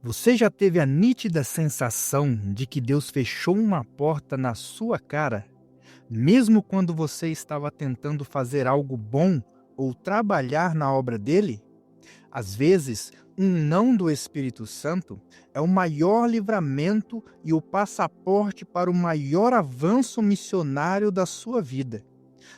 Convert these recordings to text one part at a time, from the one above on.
Você já teve a nítida sensação de que Deus fechou uma porta na sua cara, mesmo quando você estava tentando fazer algo bom ou trabalhar na obra dele? Às vezes, um não do Espírito Santo é o maior livramento e o passaporte para o maior avanço missionário da sua vida.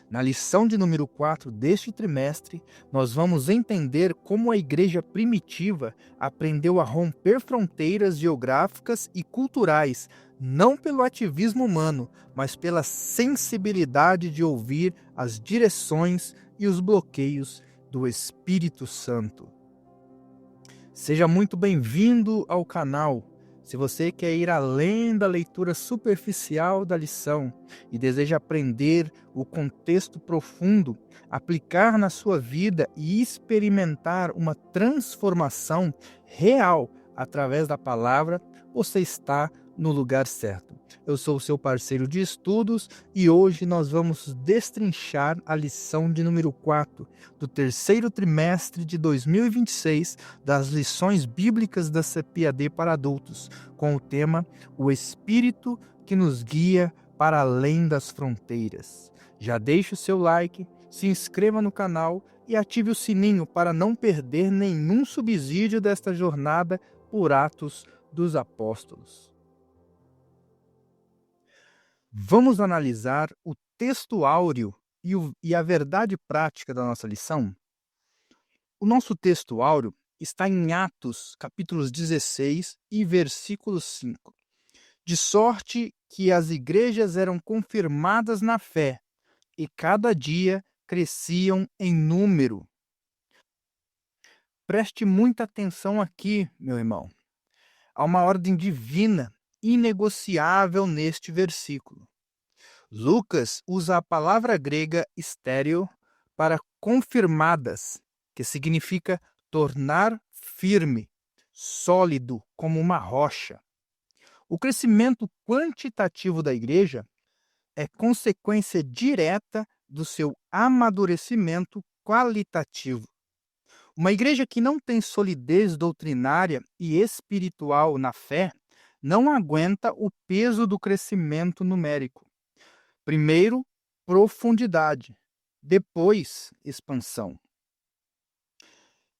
Na lição de número 4 deste trimestre, nós vamos entender como a igreja primitiva aprendeu a romper fronteiras geográficas e culturais, não pelo ativismo humano, mas pela sensibilidade de ouvir as direções e os bloqueios do Espírito Santo. Seja muito bem-vindo ao canal. Se você quer ir além da leitura superficial da lição e deseja aprender o contexto profundo, aplicar na sua vida e experimentar uma transformação real através da palavra, você está no lugar certo. Eu sou o seu parceiro de estudos e hoje nós vamos destrinchar a lição de número 4 do terceiro trimestre de 2026 das lições bíblicas da CPAD para adultos, com o tema O Espírito que nos guia para além das fronteiras. Já deixe o seu like, se inscreva no canal e ative o sininho para não perder nenhum subsídio desta jornada por Atos dos Apóstolos. Vamos analisar o texto áureo e a verdade prática da nossa lição? O nosso texto áureo está em Atos, capítulos 16 e versículo 5. De sorte que as igrejas eram confirmadas na fé e cada dia cresciam em número. Preste muita atenção aqui, meu irmão. Há uma ordem divina, inegociável neste versículo. Lucas usa a palavra grega estéreo para confirmadas, que significa tornar firme, sólido como uma rocha. O crescimento quantitativo da igreja é consequência direta do seu amadurecimento qualitativo. Uma igreja que não tem solidez doutrinária e espiritual na fé não aguenta o peso do crescimento numérico. Primeiro, profundidade, depois, expansão.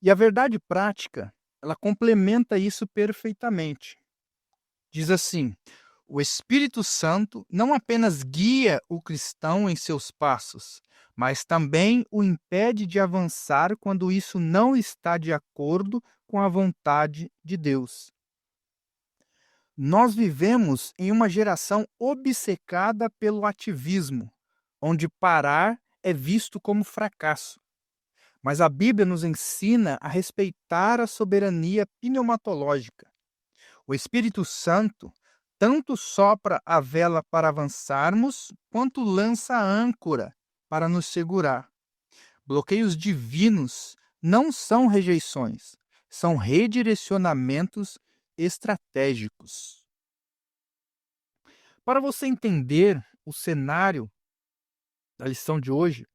E a verdade prática, ela complementa isso perfeitamente. Diz assim: o Espírito Santo não apenas guia o cristão em seus passos, mas também o impede de avançar quando isso não está de acordo com a vontade de Deus. Nós vivemos em uma geração obcecada pelo ativismo, onde parar é visto como fracasso. Mas a Bíblia nos ensina a respeitar a soberania pneumatológica. O Espírito Santo tanto sopra a vela para avançarmos, quanto lança a âncora para nos segurar. Bloqueios divinos não são rejeições, são redirecionamentos estratégicos. Para você entender o cenário da lição de hoje,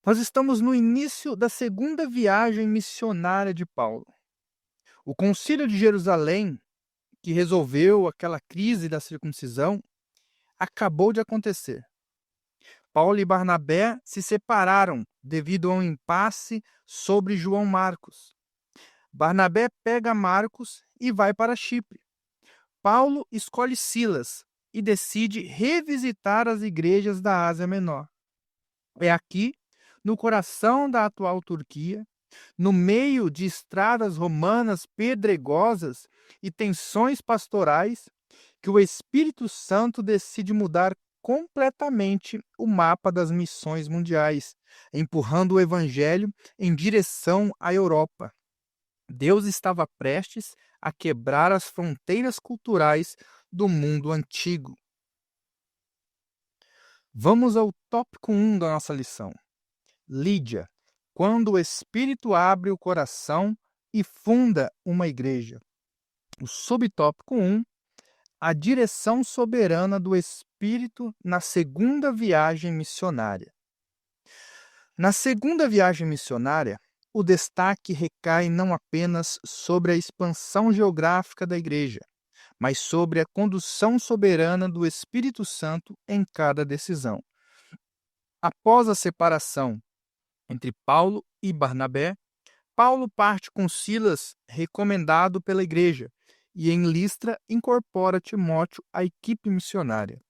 nós estamos no início da segunda viagem missionária de Paulo. O Concílio de Jerusalém, que resolveu aquela crise da circuncisão, acabou de acontecer. Paulo e Barnabé se separaram devido a um impasse sobre João Marcos. Barnabé pega Marcos e vai para Chipre. Paulo escolhe Silas e decide revisitar as igrejas da Ásia Menor. É aqui, no coração da atual Turquia, no meio de estradas romanas pedregosas e tensões pastorais, que o Espírito Santo decide mudar completamente o mapa das missões mundiais, empurrando o Evangelho em direção à Europa. Deus estava prestes a quebrar as fronteiras culturais do mundo antigo. Vamos ao tópico 1 da nossa lição. Lídia, quando o Espírito abre o coração e funda uma igreja. O subtópico 1, a direção soberana do Espírito na segunda viagem missionária. Na segunda viagem missionária, o destaque recai não apenas sobre a expansão geográfica da Igreja, mas sobre a condução soberana do Espírito Santo em cada decisão. Após a separação entre Paulo e Barnabé, Paulo parte com Silas, recomendado pela Igreja, e em Listra incorpora Timóteo à equipe missionária.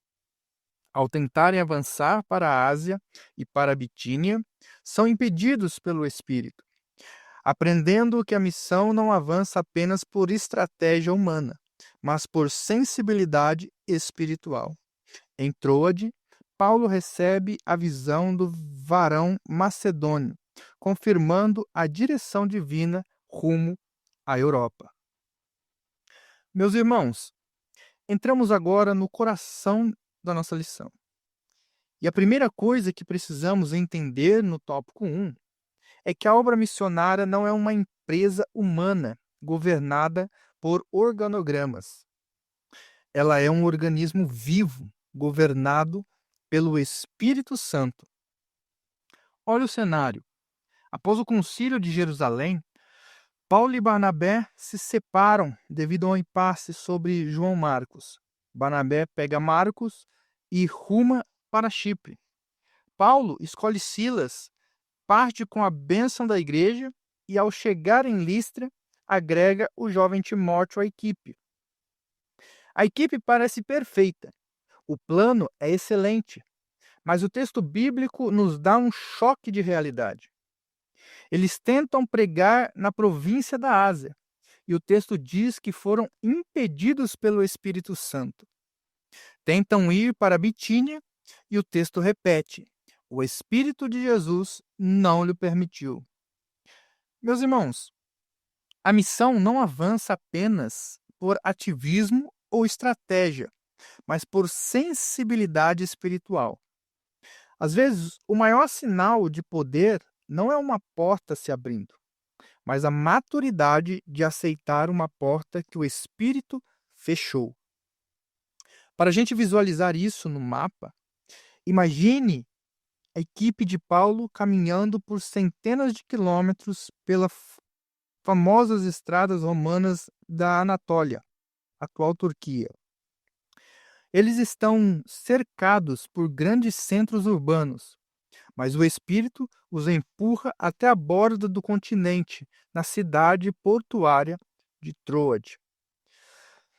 Ao tentarem avançar para a Ásia e para a Bitínia, são impedidos pelo Espírito, aprendendo que a missão não avança apenas por estratégia humana, mas por sensibilidade espiritual. Em Troade, Paulo recebe a visão do varão macedônio, confirmando a direção divina rumo à Europa. Meus irmãos, entramos agora no coração da nossa lição. E a primeira coisa que precisamos entender no tópico 1 é que a obra missionária não é uma empresa humana governada por organogramas. Ela é um organismo vivo, governado pelo Espírito Santo. Olha o cenário. Após o Concílio de Jerusalém, Paulo e Barnabé se separam devido a um impasse sobre João Marcos. Barnabé pega Marcos e ruma para Chipre. Paulo escolhe Silas, parte com a bênção da igreja e, ao chegar em Listra, agrega o jovem Timóteo à equipe. A equipe parece perfeita. O plano é excelente, mas o texto bíblico nos dá um choque de realidade. Eles tentam pregar na província da Ásia, e o texto diz que foram impedidos pelo Espírito Santo. Tentam ir para Bitínia, e o texto repete: o Espírito de Jesus não lhe permitiu. Meus irmãos, a missão não avança apenas por ativismo ou estratégia, mas por sensibilidade espiritual. Às vezes, o maior sinal de poder não é uma porta se abrindo, mas a maturidade de aceitar uma porta que o Espírito fechou. Para a gente visualizar isso no mapa, imagine a equipe de Paulo caminhando por centenas de quilômetros pelas famosas estradas romanas da Anatólia, atual Turquia. Eles estão cercados por grandes centros urbanos, mas o Espírito os empurra até a borda do continente, na cidade portuária de Troade.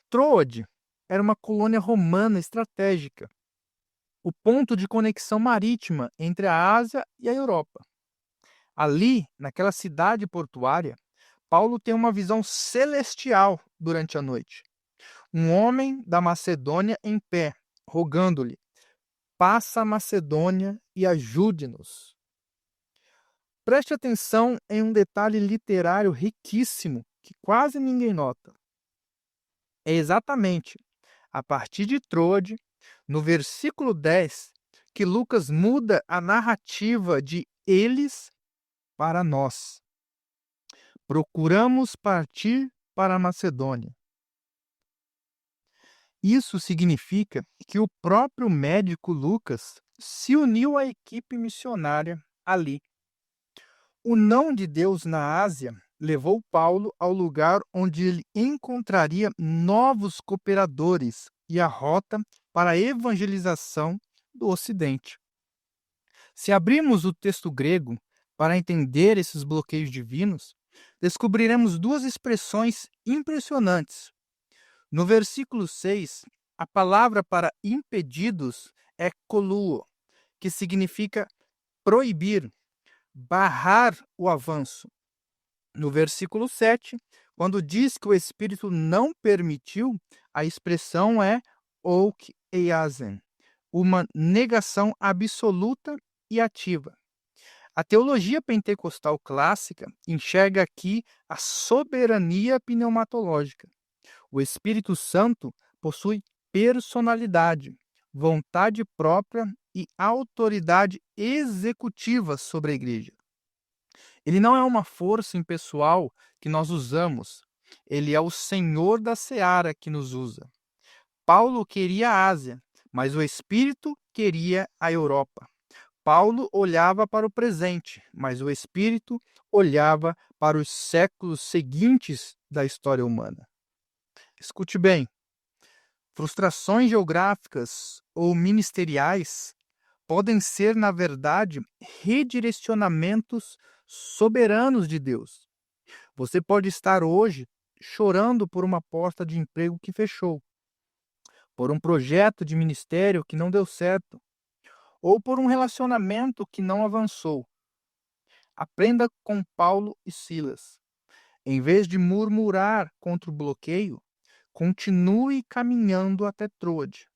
Troade era uma colônia romana estratégica, o ponto de conexão marítima entre a Ásia e a Europa. Ali, naquela cidade portuária, Paulo tem uma visão celestial durante a noite. Um homem da Macedônia em pé, rogando-lhe: passa a Macedônia e ajude-nos. Preste atenção em um detalhe literário riquíssimo que quase ninguém nota. É exatamente a partir de Troade, no versículo 10, que Lucas muda a narrativa de eles para nós. Procuramos partir para a Macedônia. Isso significa que o próprio médico Lucas se uniu à equipe missionária ali. O não de Deus na Ásia levou Paulo ao lugar onde ele encontraria novos cooperadores e a rota para a evangelização do Ocidente. Se abrirmos o texto grego para entender esses bloqueios divinos, descobriremos duas expressões impressionantes. No versículo 6, a palavra para impedidos é koluo, que significa proibir, barrar o avanço. No versículo 7, quando diz que o Espírito não permitiu, a expressão é ouk eiazen, uma negação absoluta e ativa. A teologia pentecostal clássica enxerga aqui a soberania pneumatológica. O Espírito Santo possui personalidade, vontade própria e autoridade executiva sobre a igreja. Ele não é uma força impessoal que nós usamos. Ele é o Senhor da seara que nos usa. Paulo queria a Ásia, mas o Espírito queria a Europa. Paulo olhava para o presente, mas o Espírito olhava para os séculos seguintes da história humana. Escute bem, frustrações geográficas ou ministeriais podem ser, na verdade, redirecionamentos soberanos de Deus. Você pode estar hoje chorando por uma porta de emprego que fechou, por um projeto de ministério que não deu certo, ou por um relacionamento que não avançou. Aprenda com Paulo e Silas. Em vez de murmurar contra o bloqueio, continue caminhando até Troade.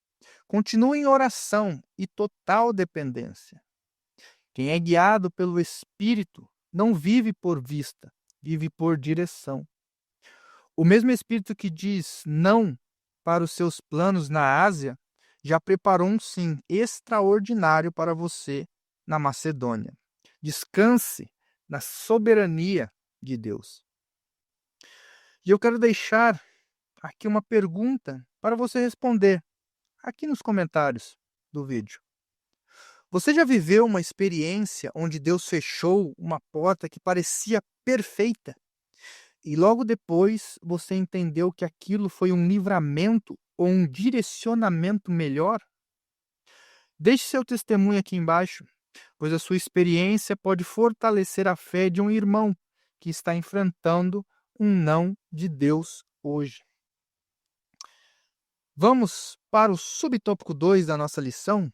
Continue em oração e total dependência. Quem é guiado pelo Espírito não vive por vista, vive por direção. O mesmo Espírito que diz não para os seus planos na Ásia, já preparou um sim extraordinário para você na Macedônia. Descanse na soberania de Deus. E eu quero deixar aqui uma pergunta para você responder aqui nos comentários do vídeo. Você já viveu uma experiência onde Deus fechou uma porta que parecia perfeita e logo depois você entendeu que aquilo foi um livramento ou um direcionamento melhor? Deixe seu testemunho aqui embaixo, pois a sua experiência pode fortalecer a fé de um irmão que está enfrentando um não de Deus hoje. Vamos para o subtópico 2 da nossa lição?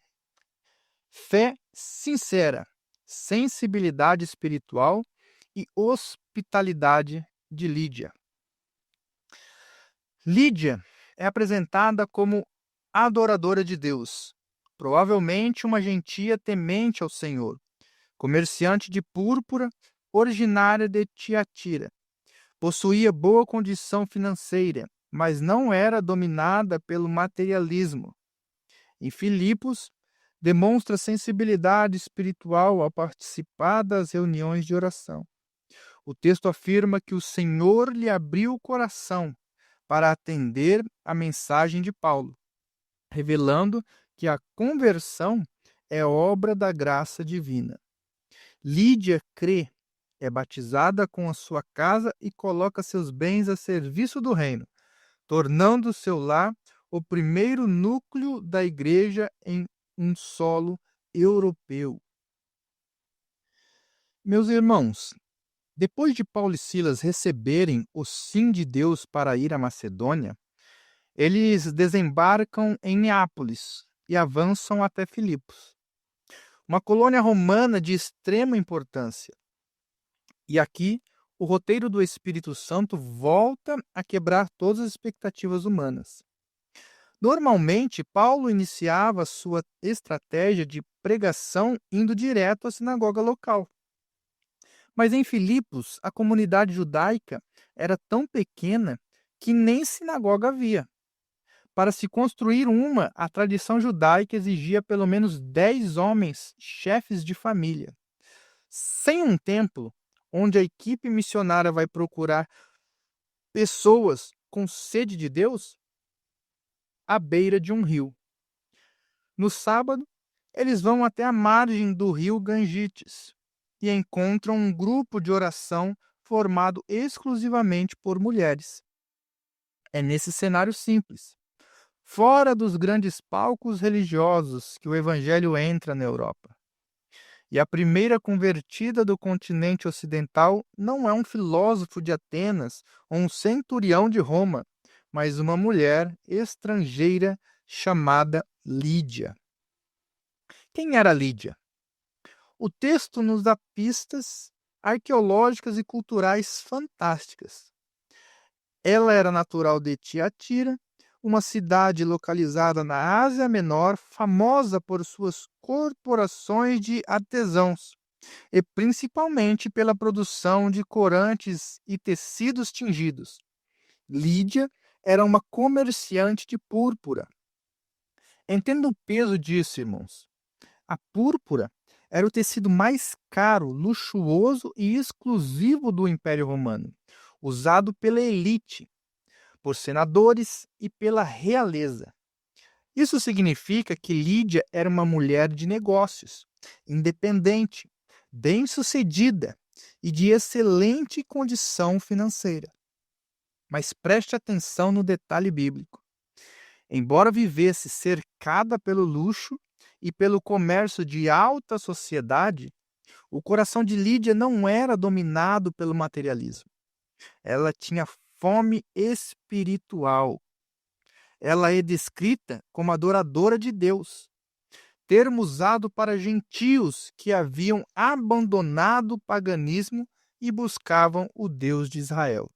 Fé sincera, sensibilidade espiritual e hospitalidade de Lídia. Lídia é apresentada como adoradora de Deus, provavelmente uma gentia temente ao Senhor, comerciante de púrpura, originária de Tiatira. Possuía boa condição financeira, mas não era dominada pelo materialismo. Em Filipos, demonstra sensibilidade espiritual ao participar das reuniões de oração. O texto afirma que o Senhor lhe abriu o coração para atender a mensagem de Paulo, revelando que a conversão é obra da graça divina. Lídia crê, é batizada com a sua casa e coloca seus bens a serviço do reino, tornando seu lar o primeiro núcleo da igreja em um solo europeu. Meus irmãos, depois de Paulo e Silas receberem o sim de Deus para ir à Macedônia, eles desembarcam em Neápolis e avançam até Filipos, uma colônia romana de extrema importância. E aqui, o roteiro do Espírito Santo volta a quebrar todas as expectativas humanas. Normalmente, Paulo iniciava sua estratégia de pregação indo direto à sinagoga local. Mas em Filipos, a comunidade judaica era tão pequena que nem sinagoga havia. Para se construir uma, a tradição judaica exigia pelo menos 10 homens, chefes de família. Sem um templo, onde a equipe missionária vai procurar pessoas com sede de Deus, à beira de um rio. No sábado, eles vão até a margem do rio Gangites e encontram um grupo de oração formado exclusivamente por mulheres. É nesse cenário simples, fora dos grandes palcos religiosos, que o evangelho entra na Europa. E a primeira convertida do continente ocidental não é um filósofo de Atenas ou um centurião de Roma, mas uma mulher estrangeira chamada Lídia. Quem era Lídia? O texto nos dá pistas arqueológicas e culturais fantásticas. Ela era natural de Tiatira, uma cidade localizada na Ásia Menor, famosa por suas corporações de artesãos e principalmente pela produção de corantes e tecidos tingidos. Lídia era uma comerciante de púrpura. Entenda o peso disso, irmãos. A púrpura era o tecido mais caro, luxuoso e exclusivo do Império Romano, usado pela elite, por senadores e pela realeza. Isso significa que Lídia era uma mulher de negócios, independente, bem-sucedida e de excelente condição financeira. Mas preste atenção no detalhe bíblico. Embora vivesse cercada pelo luxo e pelo comércio de alta sociedade, o coração de Lídia não era dominado pelo materialismo. Ela tinha fome espiritual. Ela é descrita como adoradora de Deus, termo usado para gentios que haviam abandonado o paganismo e buscavam o Deus de Israel.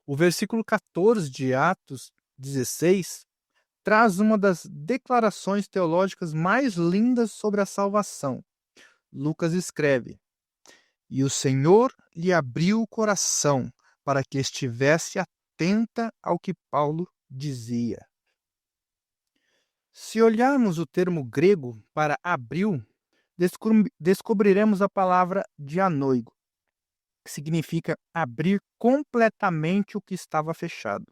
O versículo 14 de Atos 16 traz uma das declarações teológicas mais lindas sobre a salvação. Lucas escreve: "E o Senhor lhe abriu o coração para que estivesse atenta ao que Paulo dizia." Se olharmos o termo grego para abriu, descobriremos a palavra dianoigo, que significa abrir completamente o que estava fechado,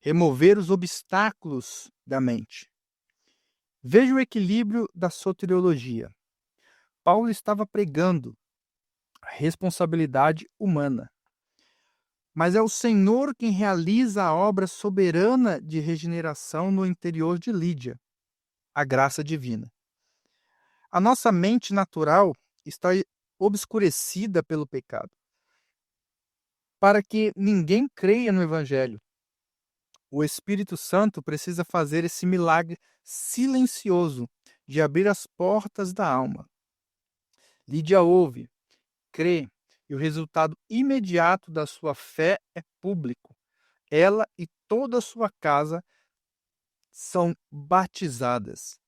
remover os obstáculos da mente. Veja o equilíbrio da soteriologia. Paulo estava pregando a responsabilidade humana, mas é o Senhor quem realiza a obra soberana de regeneração no interior de Lídia, a graça divina. A nossa mente natural está obscurecida pelo pecado, para que ninguém creia no Evangelho. O Espírito Santo precisa fazer esse milagre silencioso de abrir as portas da alma. Lídia ouve, crê, e o resultado imediato da sua fé é público. Ela e toda a sua casa são batizadas.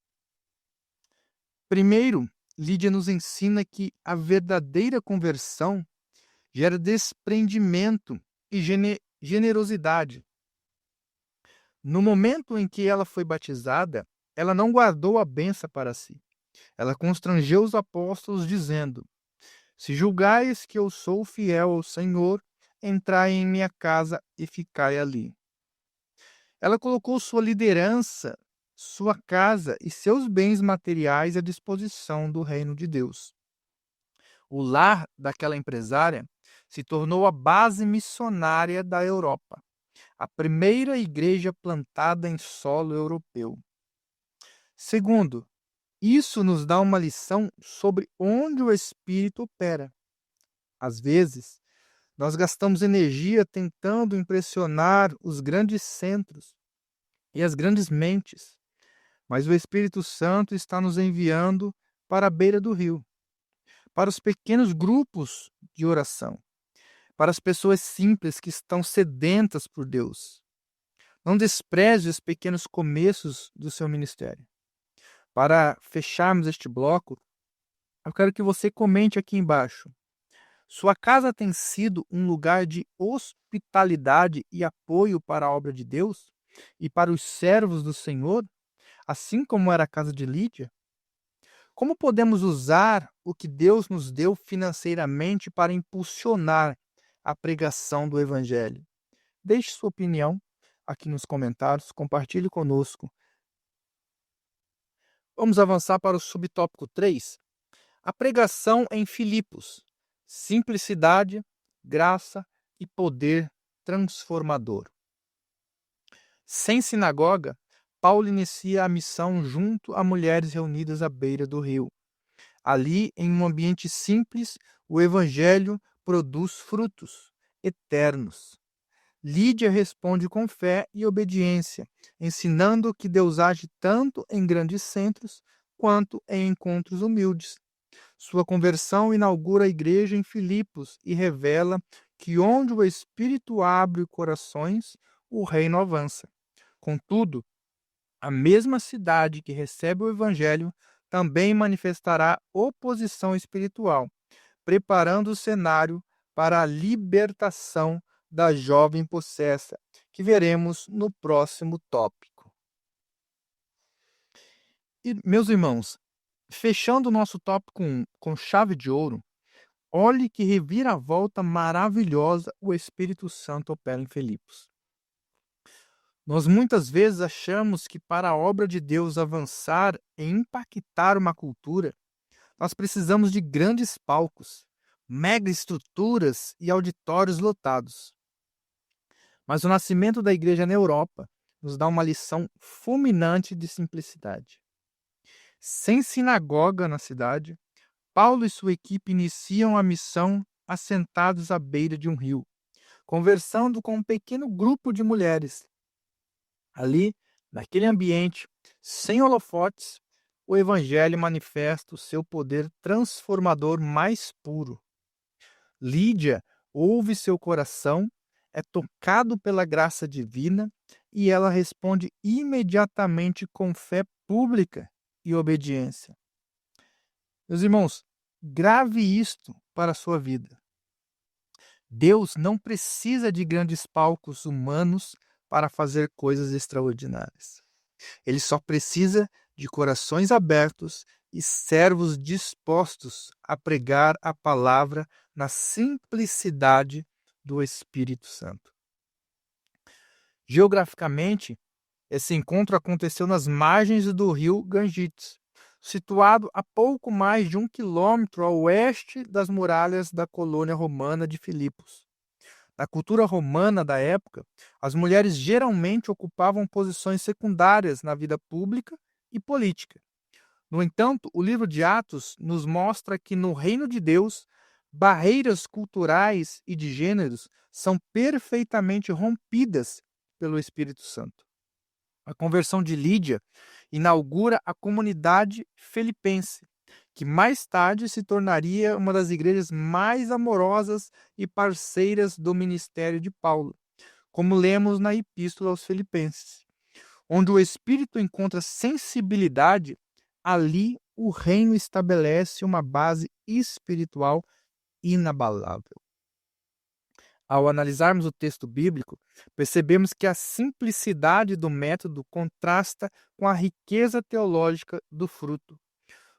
Primeiro, Lídia nos ensina que a verdadeira conversão gera desprendimento e generosidade. No momento em que ela foi batizada, ela não guardou a bênção para si. Ela constrangeu os apóstolos, dizendo: "Se julgais que eu sou fiel ao Senhor, entrai em minha casa e ficai ali." Ela colocou sua liderança, sua casa e seus bens materiais à disposição do reino de Deus. O lar daquela empresária se tornou a base missionária da Europa, a primeira igreja plantada em solo europeu. Segundo, isso nos dá uma lição sobre onde o Espírito opera. Às vezes, nós gastamos energia tentando impressionar os grandes centros e as grandes mentes, mas o Espírito Santo está nos enviando para a beira do rio, para os pequenos grupos de oração, para as pessoas simples que estão sedentas por Deus. Não despreze os pequenos começos do seu ministério. Para fecharmos este bloco, eu quero que você comente aqui embaixo. Sua casa tem sido um lugar de hospitalidade e apoio para a obra de Deus e para os servos do Senhor, assim como era a casa de Lídia? Como podemos usar o que Deus nos deu financeiramente para impulsionar a pregação do Evangelho? Deixe sua opinião aqui nos comentários, compartilhe conosco. Vamos avançar para o subtópico 3. A pregação em Filipos. Simplicidade, graça e poder transformador. Sem sinagoga, Paulo inicia a missão junto a mulheres reunidas à beira do rio. Ali, em um ambiente simples, o evangelho produz frutos eternos. Lídia responde com fé e obediência, ensinando que Deus age tanto em grandes centros quanto em encontros humildes. Sua conversão inaugura a igreja em Filipos e revela que onde o Espírito abre corações, o reino avança. Contudo, a mesma cidade que recebe o Evangelho também manifestará oposição espiritual, preparando o cenário para a libertação da jovem possessa, que veremos no próximo tópico. E, meus irmãos, fechando o nosso tópico 1 com chave de ouro, olhe que reviravolta maravilhosa o Espírito Santo opera em Filipos. Nós muitas vezes achamos que para a obra de Deus avançar e impactar uma cultura, nós precisamos de grandes palcos, mega estruturas e auditórios lotados. Mas o nascimento da igreja na Europa nos dá uma lição fulminante de simplicidade. Sem sinagoga na cidade, Paulo e sua equipe iniciam a missão assentados à beira de um rio, conversando com um pequeno grupo de mulheres. Ali, naquele ambiente, sem holofotes, o evangelho manifesta o seu poder transformador mais puro. Lídia ouve seu coração, é tocado pela graça divina e ela responde imediatamente com fé pública e obediência. Meus irmãos, grave isto para a sua vida. Deus não precisa de grandes palcos humanos para fazer coisas extraordinárias. Ele só precisa de corações abertos e servos dispostos a pregar a palavra na simplicidade do Espírito Santo. Geograficamente, esse encontro aconteceu nas margens do rio Ganges, situado a pouco mais de 1 quilômetro a oeste das muralhas da colônia romana de Filipos. Na cultura romana da época, as mulheres geralmente ocupavam posições secundárias na vida pública e política. No entanto, o livro de Atos nos mostra que no reino de Deus, barreiras culturais e de gêneros são perfeitamente rompidas pelo Espírito Santo. A conversão de Lídia inaugura a comunidade filipense, que mais tarde se tornaria uma das igrejas mais amorosas e parceiras do ministério de Paulo, como lemos na Epístola aos Filipenses. Onde o Espírito encontra sensibilidade, ali o reino estabelece uma base espiritual inabalável. Ao analisarmos o texto bíblico, percebemos que a simplicidade do método contrasta com a riqueza teológica do fruto.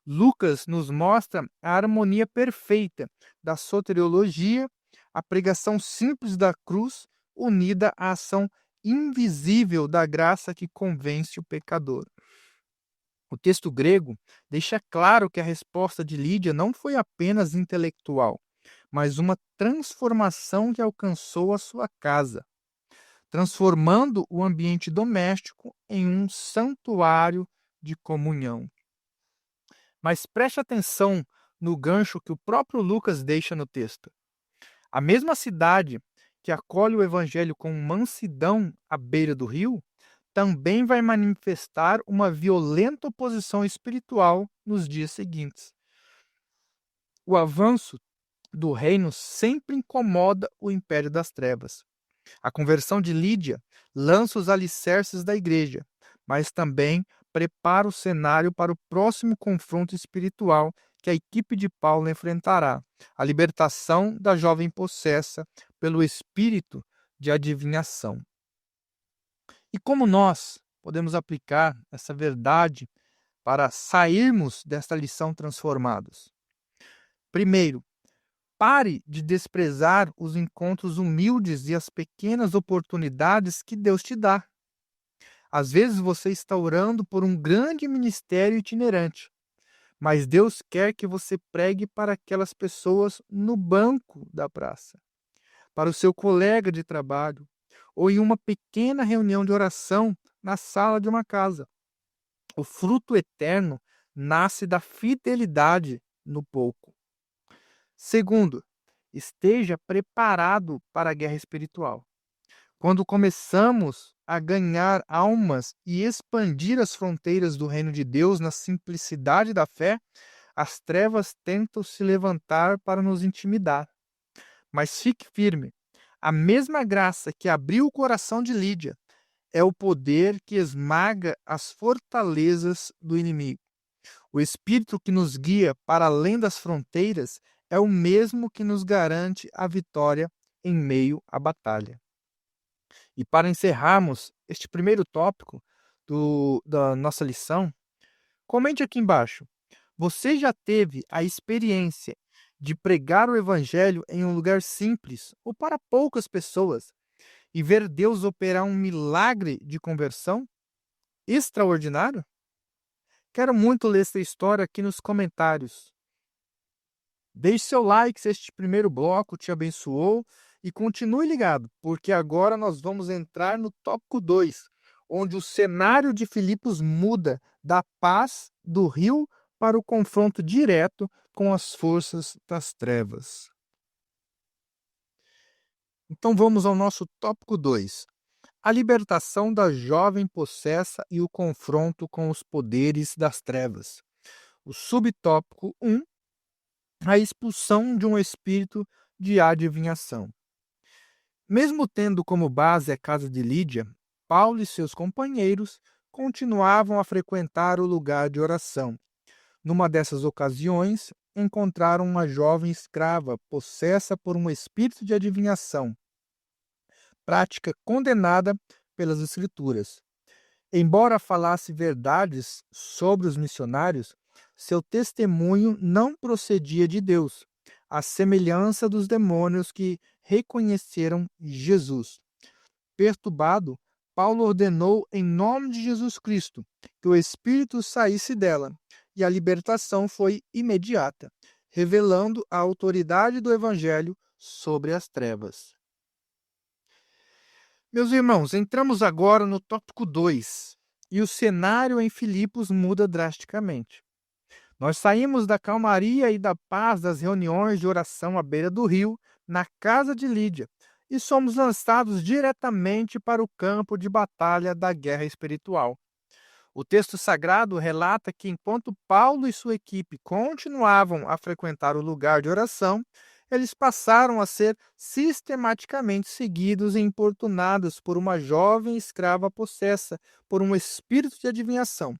Lucas nos mostra a harmonia perfeita da soteriologia, a pregação simples da cruz, unida à ação invisível da graça que convence o pecador. O texto grego deixa claro que a resposta de Lídia não foi apenas intelectual, mas uma transformação que alcançou a sua casa, transformando o ambiente doméstico em um santuário de comunhão. Mas preste atenção no gancho que o próprio Lucas deixa no texto. A mesma cidade que acolhe o evangelho com mansidão à beira do rio, também vai manifestar uma violenta oposição espiritual nos dias seguintes. O avanço do reino sempre incomoda o império das trevas. A conversão de Lídia lança os alicerces da igreja, mas também prepara o cenário para o próximo confronto espiritual que a equipe de Paulo enfrentará, a libertação da jovem possessa pelo espírito de adivinhação. E como nós podemos aplicar essa verdade para sairmos desta lição transformados? Primeiro, pare de desprezar os encontros humildes e as pequenas oportunidades que Deus te dá. Às vezes você está orando por um grande ministério itinerante, mas Deus quer que você pregue para aquelas pessoas no banco da praça, para o seu colega de trabalho, ou em uma pequena reunião de oração na sala de uma casa. O fruto eterno nasce da fidelidade no pouco. Segundo, esteja preparado para a guerra espiritual. Quando começamos a ganhar almas e expandir as fronteiras do reino de Deus na simplicidade da fé, as trevas tentam se levantar para nos intimidar. Mas fique firme. A mesma graça que abriu o coração de Lídia é o poder que esmaga as fortalezas do inimigo. O Espírito que nos guia para além das fronteiras é o mesmo que nos garante a vitória em meio à batalha. E para encerrarmos este primeiro tópico da nossa lição, comente aqui embaixo. Você já teve a experiência de pregar o Evangelho em um lugar simples ou para poucas pessoas e ver Deus operar um milagre de conversão extraordinário? Quero muito ler essa história aqui nos comentários. Deixe seu like se este primeiro bloco te abençoou e continue ligado, porque agora nós vamos entrar no tópico 2, onde o cenário de Filipos muda da paz do rio para o confronto direto com as forças das trevas. Então vamos ao nosso tópico 2. A libertação da jovem possessa e o confronto com os poderes das trevas. O subtópico 1, a expulsão de um espírito de adivinhação. Mesmo tendo como base a casa de Lídia, Paulo e seus companheiros continuavam a frequentar o lugar de oração. Numa dessas ocasiões, encontraram uma jovem escrava possessa por um espírito de adivinhação, prática condenada pelas Escrituras. Embora falasse verdades sobre os missionários, seu testemunho não procedia de Deus, à semelhança dos demônios que reconheceram Jesus. Perturbado, Paulo ordenou em nome de Jesus Cristo que o espírito saísse dela, e a libertação foi imediata, revelando a autoridade do evangelho sobre as trevas. Meus irmãos, entramos agora no tópico 2 e o cenário em Filipos muda drasticamente. Nós saímos da calmaria e da paz das reuniões de oração à beira do rio, na casa de Lídia, e somos lançados diretamente para o campo de batalha da guerra espiritual. O texto sagrado relata que enquanto Paulo e sua equipe continuavam a frequentar o lugar de oração, eles passaram a ser sistematicamente seguidos e importunados por uma jovem escrava possessa por um espírito de adivinhação.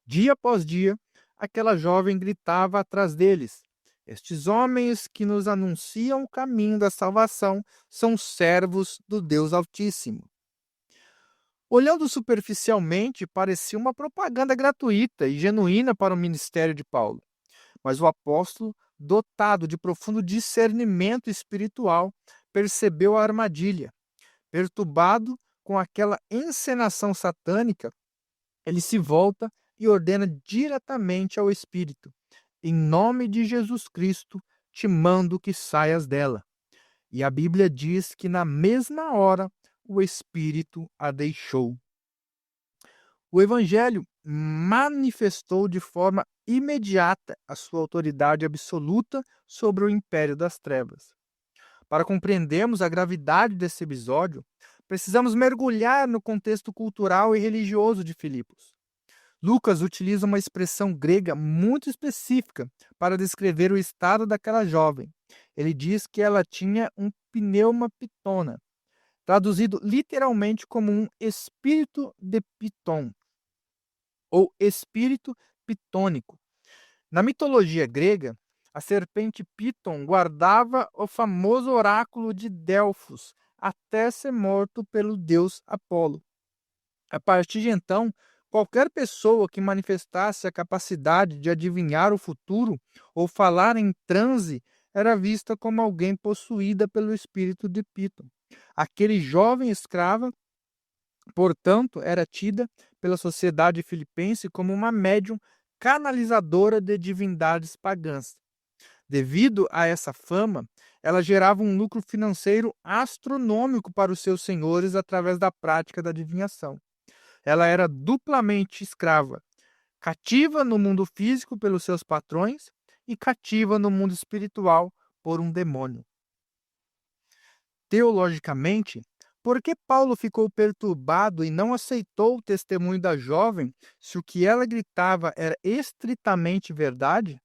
Dia após dia, aquela jovem gritava atrás deles: Estes homens que nos anunciam o caminho da salvação são servos do Deus Altíssimo. Olhando superficialmente, parecia uma propaganda gratuita e genuína para o ministério de Paulo. Mas o apóstolo, dotado de profundo discernimento espiritual, percebeu a armadilha. Perturbado com aquela encenação satânica, ele se volta e ordena diretamente ao espírito: Em nome de Jesus Cristo, te mando que saias dela. E a Bíblia diz que na mesma hora o espírito a deixou. O evangelho manifestou de forma imediata a sua autoridade absoluta sobre o império das trevas. Para compreendermos a gravidade desse episódio, precisamos mergulhar no contexto cultural e religioso de Filipos. Lucas utiliza uma expressão grega muito específica para descrever o estado daquela jovem. Ele diz que ela tinha um pneuma pitona, traduzido literalmente como um espírito de Piton, ou espírito pitônico. Na mitologia grega, a serpente Piton guardava o famoso oráculo de Delfos até ser morto pelo deus Apolo. A partir de então, qualquer pessoa que manifestasse a capacidade de adivinhar o futuro ou falar em transe era vista como alguém possuída pelo espírito de Piton. Aquele jovem escrava, portanto, era tida pela sociedade filipense como uma médium canalizadora de divindades pagãs. Devido a essa fama, ela gerava um lucro financeiro astronômico para os seus senhores através da prática da adivinhação. Ela era duplamente escrava, cativa no mundo físico pelos seus patrões e cativa no mundo espiritual por um demônio. Teologicamente, por que Paulo ficou perturbado e não aceitou o testemunho da jovem se o que ela gritava era estritamente verdade?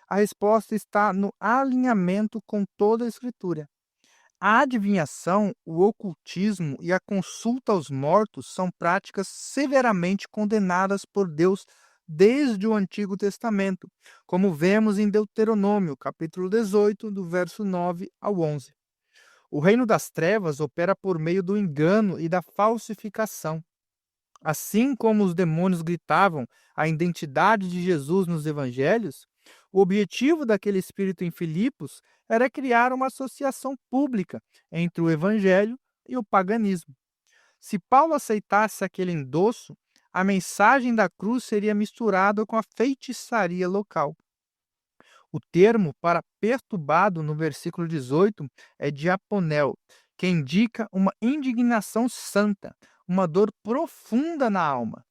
A resposta está no alinhamento com toda a Escritura. A adivinhação, o ocultismo e a consulta aos mortos são práticas severamente condenadas por Deus desde o Antigo Testamento, como vemos em Deuteronômio, capítulo 18, do verso 9 ao 11. O reino das trevas opera por meio do engano e da falsificação. Assim como os demônios gritavam a identidade de Jesus nos evangelhos, o objetivo daquele espírito em Filipos era criar uma associação pública entre o evangelho e o paganismo. Se Paulo aceitasse aquele endosso, a mensagem da cruz seria misturada com a feitiçaria local. O termo para perturbado no versículo 18 é diaponel, que indica uma indignação santa, uma dor profunda na alma.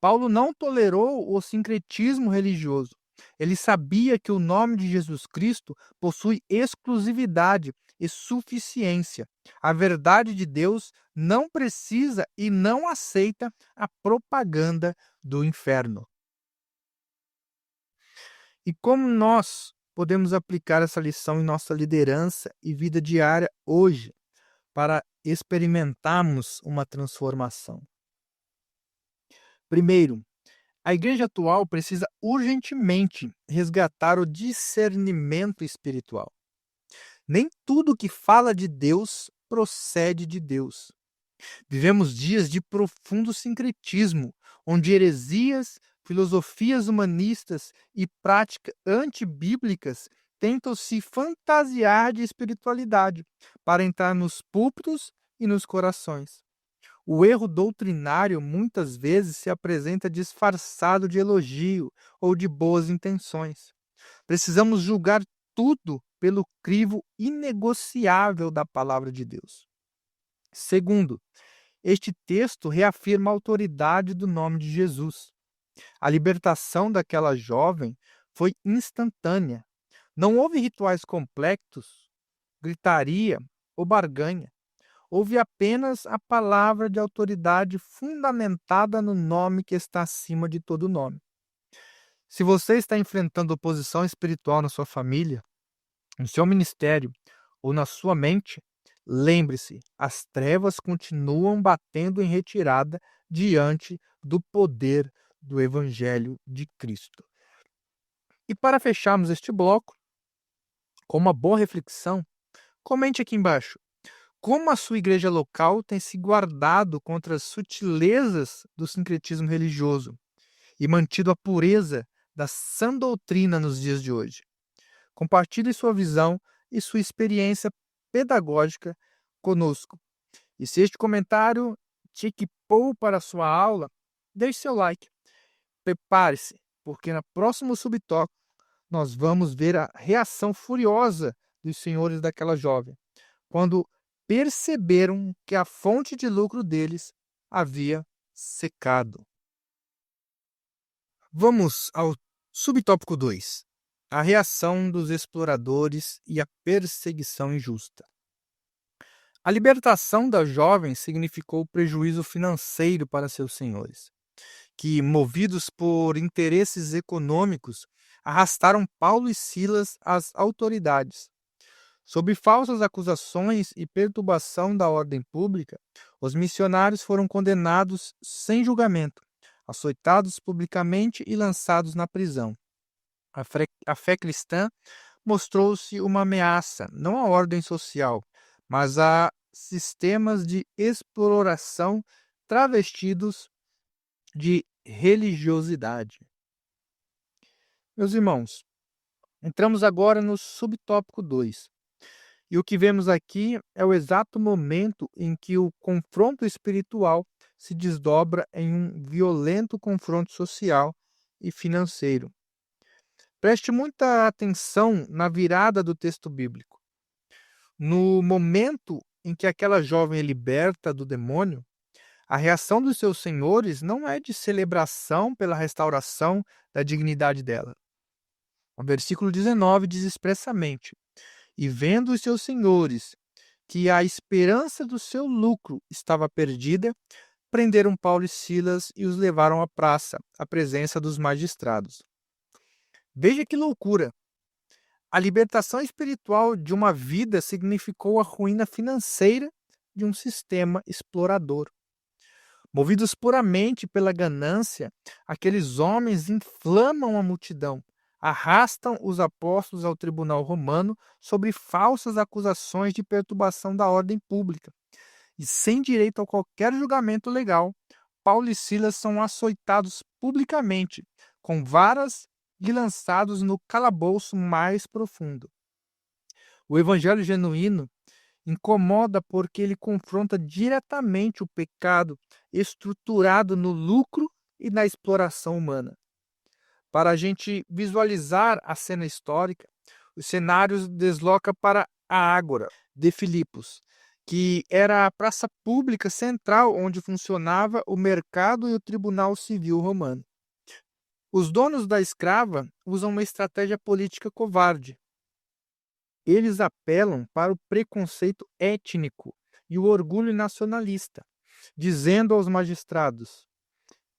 Paulo não tolerou o sincretismo religioso. Ele sabia que o nome de Jesus Cristo possui exclusividade e suficiência. A verdade de Deus não precisa e não aceita a propaganda do inferno. E como nós podemos aplicar essa lição em nossa liderança e vida diária hoje para experimentarmos uma transformação? Primeiro, a igreja atual precisa urgentemente resgatar o discernimento espiritual. Nem tudo que fala de Deus procede de Deus. Vivemos dias de profundo sincretismo, onde heresias, filosofias humanistas e práticas antibíblicas tentam se fantasiar de espiritualidade para entrar nos púlpitos e nos corações. O erro doutrinário muitas vezes se apresenta disfarçado de elogio ou de boas intenções. Precisamos julgar tudo pelo crivo inegociável da palavra de Deus. Segundo, este texto reafirma a autoridade do nome de Jesus. A libertação daquela jovem foi instantânea. Não houve rituais complexos, gritaria ou barganha. Houve apenas a palavra de autoridade fundamentada no nome que está acima de todo nome. Se você está enfrentando oposição espiritual na sua família, no seu ministério ou na sua mente, lembre-se, as trevas continuam batendo em retirada diante do poder do Evangelho de Cristo. E para fecharmos este bloco, com uma boa reflexão, comente aqui embaixo como a sua igreja local tem se guardado contra as sutilezas do sincretismo religioso e mantido a pureza da sã doutrina nos dias de hoje. Compartilhe sua visão e sua experiência pedagógica conosco. E se este comentário te equipou para a sua aula, deixe seu like. Prepare-se, porque no próximo Subtópico nós vamos ver a reação furiosa dos senhores daquela jovem, quando perceberam que a fonte de lucro deles havia secado. Vamos ao subtópico 2. A reação dos exploradores e a perseguição injusta. A libertação da jovem significou prejuízo financeiro para seus senhores, que, movidos por interesses econômicos, arrastaram Paulo e Silas às autoridades. Sob falsas acusações e perturbação da ordem pública, os missionários foram condenados sem julgamento, açoitados publicamente e lançados na prisão. A fé cristã mostrou-se uma ameaça, não à ordem social, mas a sistemas de exploração travestidos de religiosidade. Meus irmãos, entramos agora no subtópico 2. E o que vemos aqui é o exato momento em que o confronto espiritual se desdobra em um violento confronto social e financeiro. Preste muita atenção na virada do texto bíblico. No momento em que aquela jovem é liberta do demônio, a reação dos seus senhores não é de celebração pela restauração da dignidade dela. O versículo 19 diz expressamente: E vendo os seus senhores que a esperança do seu lucro estava perdida, prenderam Paulo e Silas e os levaram à praça, à presença dos magistrados. Veja que loucura! A libertação espiritual de uma vida significou a ruína financeira de um sistema explorador. Movidos puramente pela ganância, aqueles homens inflamam a multidão, arrastam os apóstolos ao tribunal romano sobre falsas acusações de perturbação da ordem pública. E sem direito a qualquer julgamento legal, Paulo e Silas são açoitados publicamente, com varas e lançados no calabouço mais profundo. O evangelho genuíno incomoda porque ele confronta diretamente o pecado estruturado no lucro e na exploração humana. Para a gente visualizar a cena histórica, os cenários desloca para a Ágora de Filipos, que era a praça pública central onde funcionava o mercado e o tribunal civil romano. Os donos da escrava usam uma estratégia política covarde. Eles apelam para o preconceito étnico e o orgulho nacionalista, dizendo aos magistrados: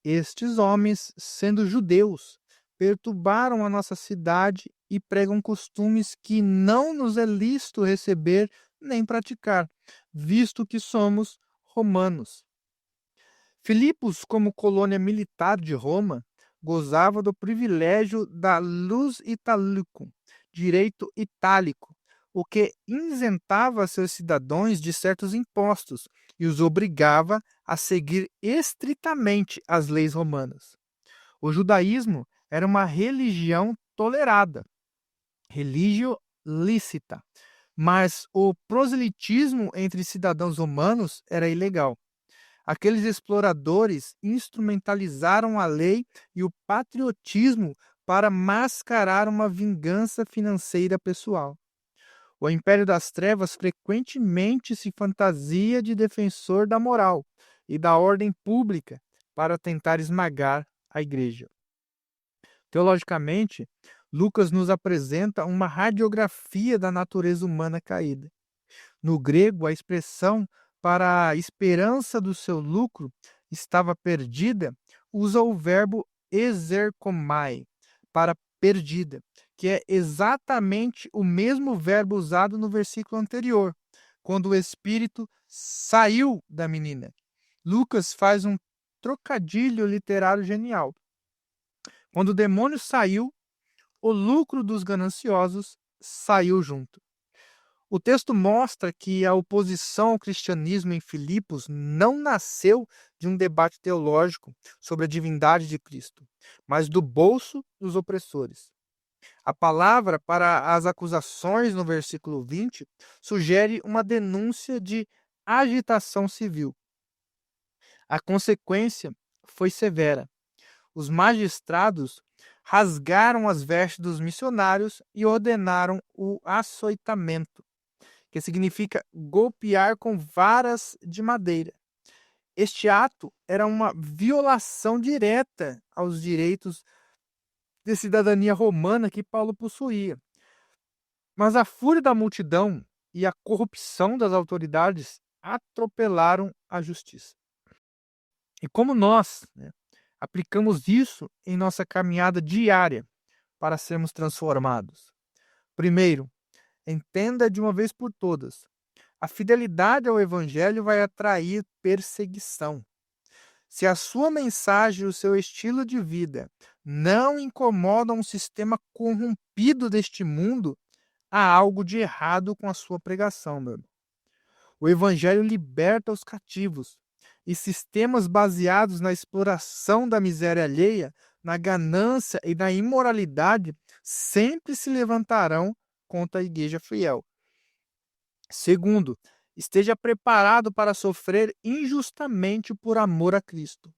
estes homens, sendo judeus, perturbaram a nossa cidade e pregam costumes que não nos é lícito receber nem praticar, visto que somos romanos. Filipos, como colônia militar de Roma, gozava do privilégio da lus italicum, direito itálico, o que isentava seus cidadãos de certos impostos e os obrigava a seguir estritamente as leis romanas. O judaísmo era uma religião tolerada, religio lícita, mas o proselitismo entre cidadãos romanos era ilegal. Aqueles exploradores instrumentalizaram a lei e o patriotismo para mascarar uma vingança financeira pessoal. O Império das Trevas frequentemente se fantasia de defensor da moral e da ordem pública para tentar esmagar a Igreja. Teologicamente, Lucas nos apresenta uma radiografia da natureza humana caída. No grego, a expressão para a esperança do seu lucro estava perdida usa o verbo exerkomai, para perdida, que é exatamente o mesmo verbo usado no versículo anterior, quando o espírito saiu da menina. Lucas faz um trocadilho literário genial. Quando o demônio saiu, o lucro dos gananciosos saiu junto. O texto mostra que a oposição ao cristianismo em Filipos não nasceu de um debate teológico sobre a divindade de Cristo, mas do bolso dos opressores. A palavra para as acusações no versículo 20 sugere uma denúncia de agitação civil. A consequência foi severa. Os magistrados rasgaram as vestes dos missionários e ordenaram o açoitamento, que significa golpear com varas de madeira. Este ato era uma violação direta aos direitos de cidadania romana que Paulo possuía. Mas a fúria da multidão e a corrupção das autoridades atropelaram a justiça. E como nós aplicamos isso em nossa caminhada diária para sermos transformados? Primeiro, entenda de uma vez por todas: a fidelidade ao Evangelho vai atrair perseguição. Se a sua mensagem e o seu estilo de vida não incomodam um sistema corrompido deste mundo, há algo de errado com a sua pregação, meu irmão. O Evangelho liberta os cativos, e sistemas baseados na exploração da miséria alheia, na ganância e na imoralidade sempre se levantarão contra a igreja fiel. Segundo, esteja preparado para sofrer injustamente por amor a Cristo.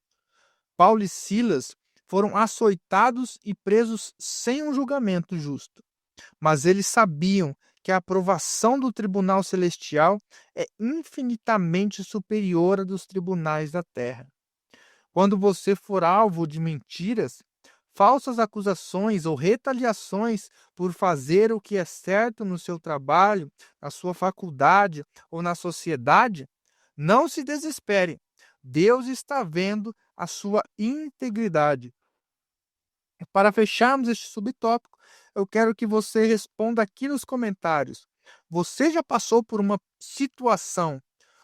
Paulo e Silas foram açoitados e presos sem um julgamento justo, mas eles sabiam que a aprovação do tribunal celestial é infinitamente superior à dos tribunais da terra. Quando você for alvo de mentiras, falsas acusações ou retaliações por fazer o que é certo no seu trabalho, na sua faculdade ou na sociedade, não se desespere. Deus está vendo a sua integridade. Para fecharmos este subtópico, eu quero que você responda aqui nos comentários. Você já passou por uma situação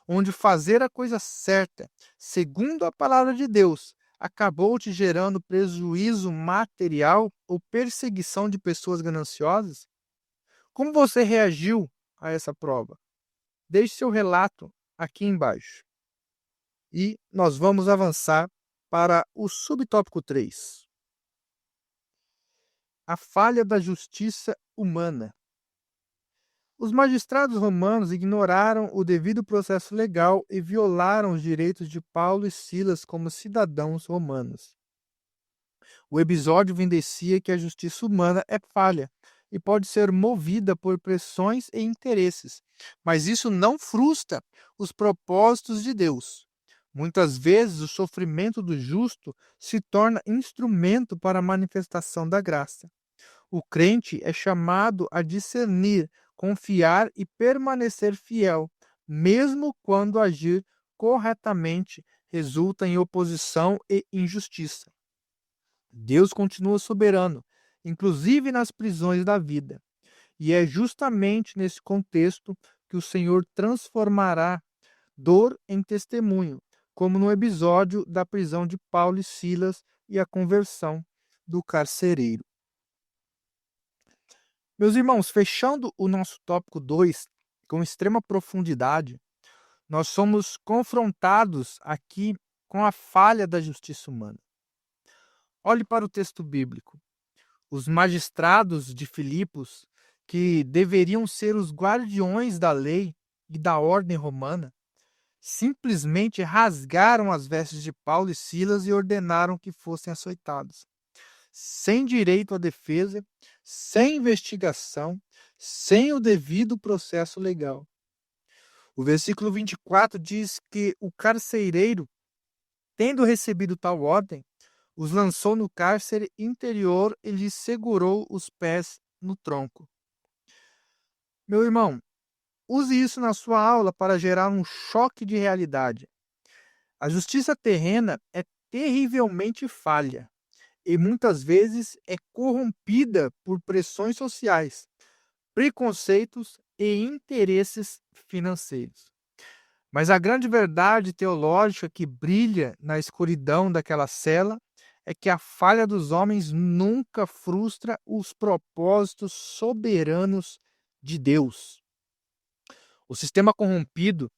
onde fazer a coisa certa, segundo a palavra de Deus, acabou te gerando prejuízo material ou perseguição de pessoas gananciosas? Como você reagiu a essa prova? Deixe seu relato aqui embaixo. E nós vamos avançar para o subtópico 3. A falha da justiça humana. Os magistrados romanos ignoraram o devido processo legal e violaram os direitos de Paulo e Silas como cidadãos romanos. O episódio evidencia que a justiça humana é falha e pode ser movida por pressões e interesses, mas isso não frustra os propósitos de Deus. Muitas vezes, o sofrimento do justo se torna instrumento para a manifestação da graça. O crente é chamado a discernir, confiar e permanecer fiel, mesmo quando agir corretamente resulta em oposição e injustiça. Deus continua soberano, inclusive nas prisões da vida. E é justamente nesse contexto que o Senhor transformará dor em testemunho, como no episódio da prisão de Paulo e Silas e a conversão do carcereiro. Meus irmãos, fechando o nosso tópico 2 com extrema profundidade, nós somos confrontados aqui com a falha da justiça humana. Olhe para o texto bíblico. Os magistrados de Filipos, que deveriam ser os guardiões da lei e da ordem romana, simplesmente rasgaram as vestes de Paulo e Silas e ordenaram que fossem açoitados, sem direito à defesa, sem investigação, sem o devido processo legal. O versículo 24 diz que o carcereiro, tendo recebido tal ordem, os lançou no cárcere interior e lhes segurou os pés no tronco. Meu irmão, use isso na sua aula para gerar um choque de realidade. A justiça terrena é terrivelmente falha e muitas vezes é corrompida por pressões sociais, preconceitos e interesses financeiros. Mas a grande verdade teológica que brilha na escuridão daquela cela é que a falha dos homens nunca frustra os propósitos soberanos de Deus. O sistema corrompido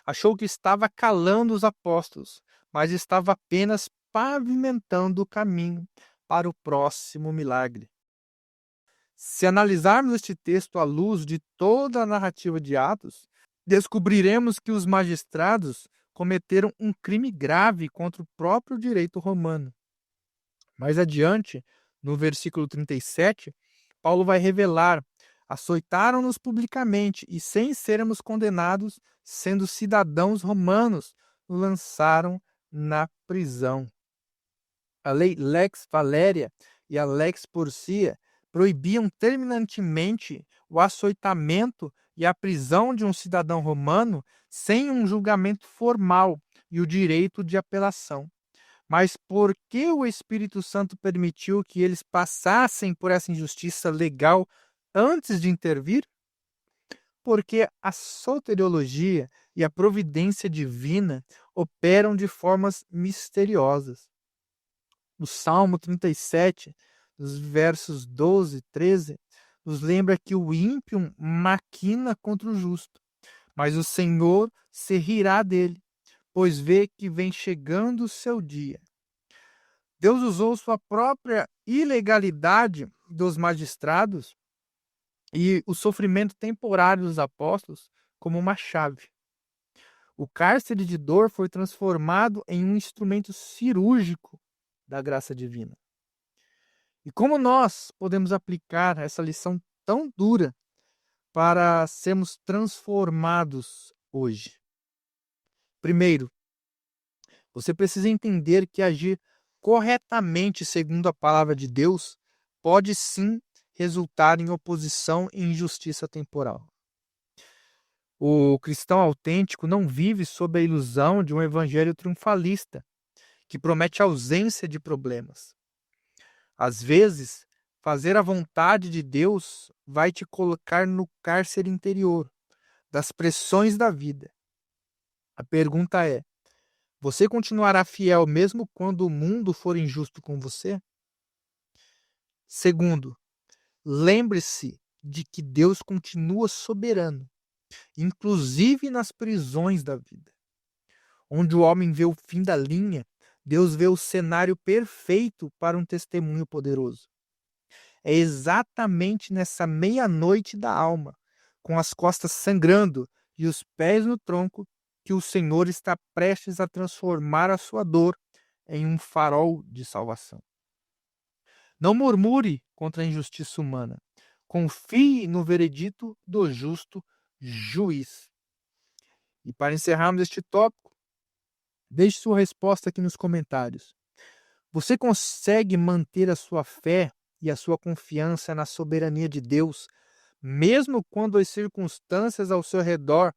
achou que estava calando os apóstolos, mas estava apenas pavimentando o caminho para o próximo milagre. Se analisarmos este texto à luz de toda a narrativa de Atos, descobriremos que os magistrados cometeram um crime grave contra o próprio direito romano. Mais adiante, no versículo 37, Paulo vai revelar: açoitaram-nos publicamente e, sem sermos condenados, sendo cidadãos romanos, nos lançaram na prisão. A lei Lex Valéria e a Lex Porcia proibiam terminantemente o açoitamento e a prisão de um cidadão romano sem um julgamento formal e o direito de apelação. Mas por que o Espírito Santo permitiu que eles passassem por essa injustiça legal antes de intervir? Porque a soteriologia e a providência divina operam de formas misteriosas. O Salmo 37, nos versos 12 e 13, nos lembra que o ímpio maquina contra o justo, mas o Senhor se rirá dele, pois vê que vem chegando o seu dia. Deus usou sua própria ilegalidade dos magistrados e o sofrimento temporário dos apóstolos como uma chave. O cárcere de dor foi transformado em um instrumento cirúrgico da graça divina. E como nós podemos aplicar essa lição tão dura para sermos transformados hoje? Primeiro, você precisa entender que agir corretamente segundo a palavra de Deus pode sim resultar em oposição e injustiça temporal. O cristão autêntico não vive sob a ilusão de um evangelho triunfalista, que promete ausência de problemas. Às vezes, fazer a vontade de Deus vai te colocar no cárcere interior, das pressões da vida. A pergunta é: você continuará fiel mesmo quando o mundo for injusto com você? Segundo, lembre-se de que Deus continua soberano, inclusive nas prisões da vida. Onde o homem vê o fim da linha, Deus vê o cenário perfeito para um testemunho poderoso. É exatamente nessa meia-noite da alma, com as costas sangrando e os pés no tronco, que o Senhor está prestes a transformar a sua dor em um farol de salvação. Não murmure contra a injustiça humana. Confie no veredito do justo juiz. E para encerrarmos este tópico, deixe sua resposta aqui nos comentários. Você consegue manter a sua fé e a sua confiança na soberania de Deus, mesmo quando as circunstâncias ao seu redor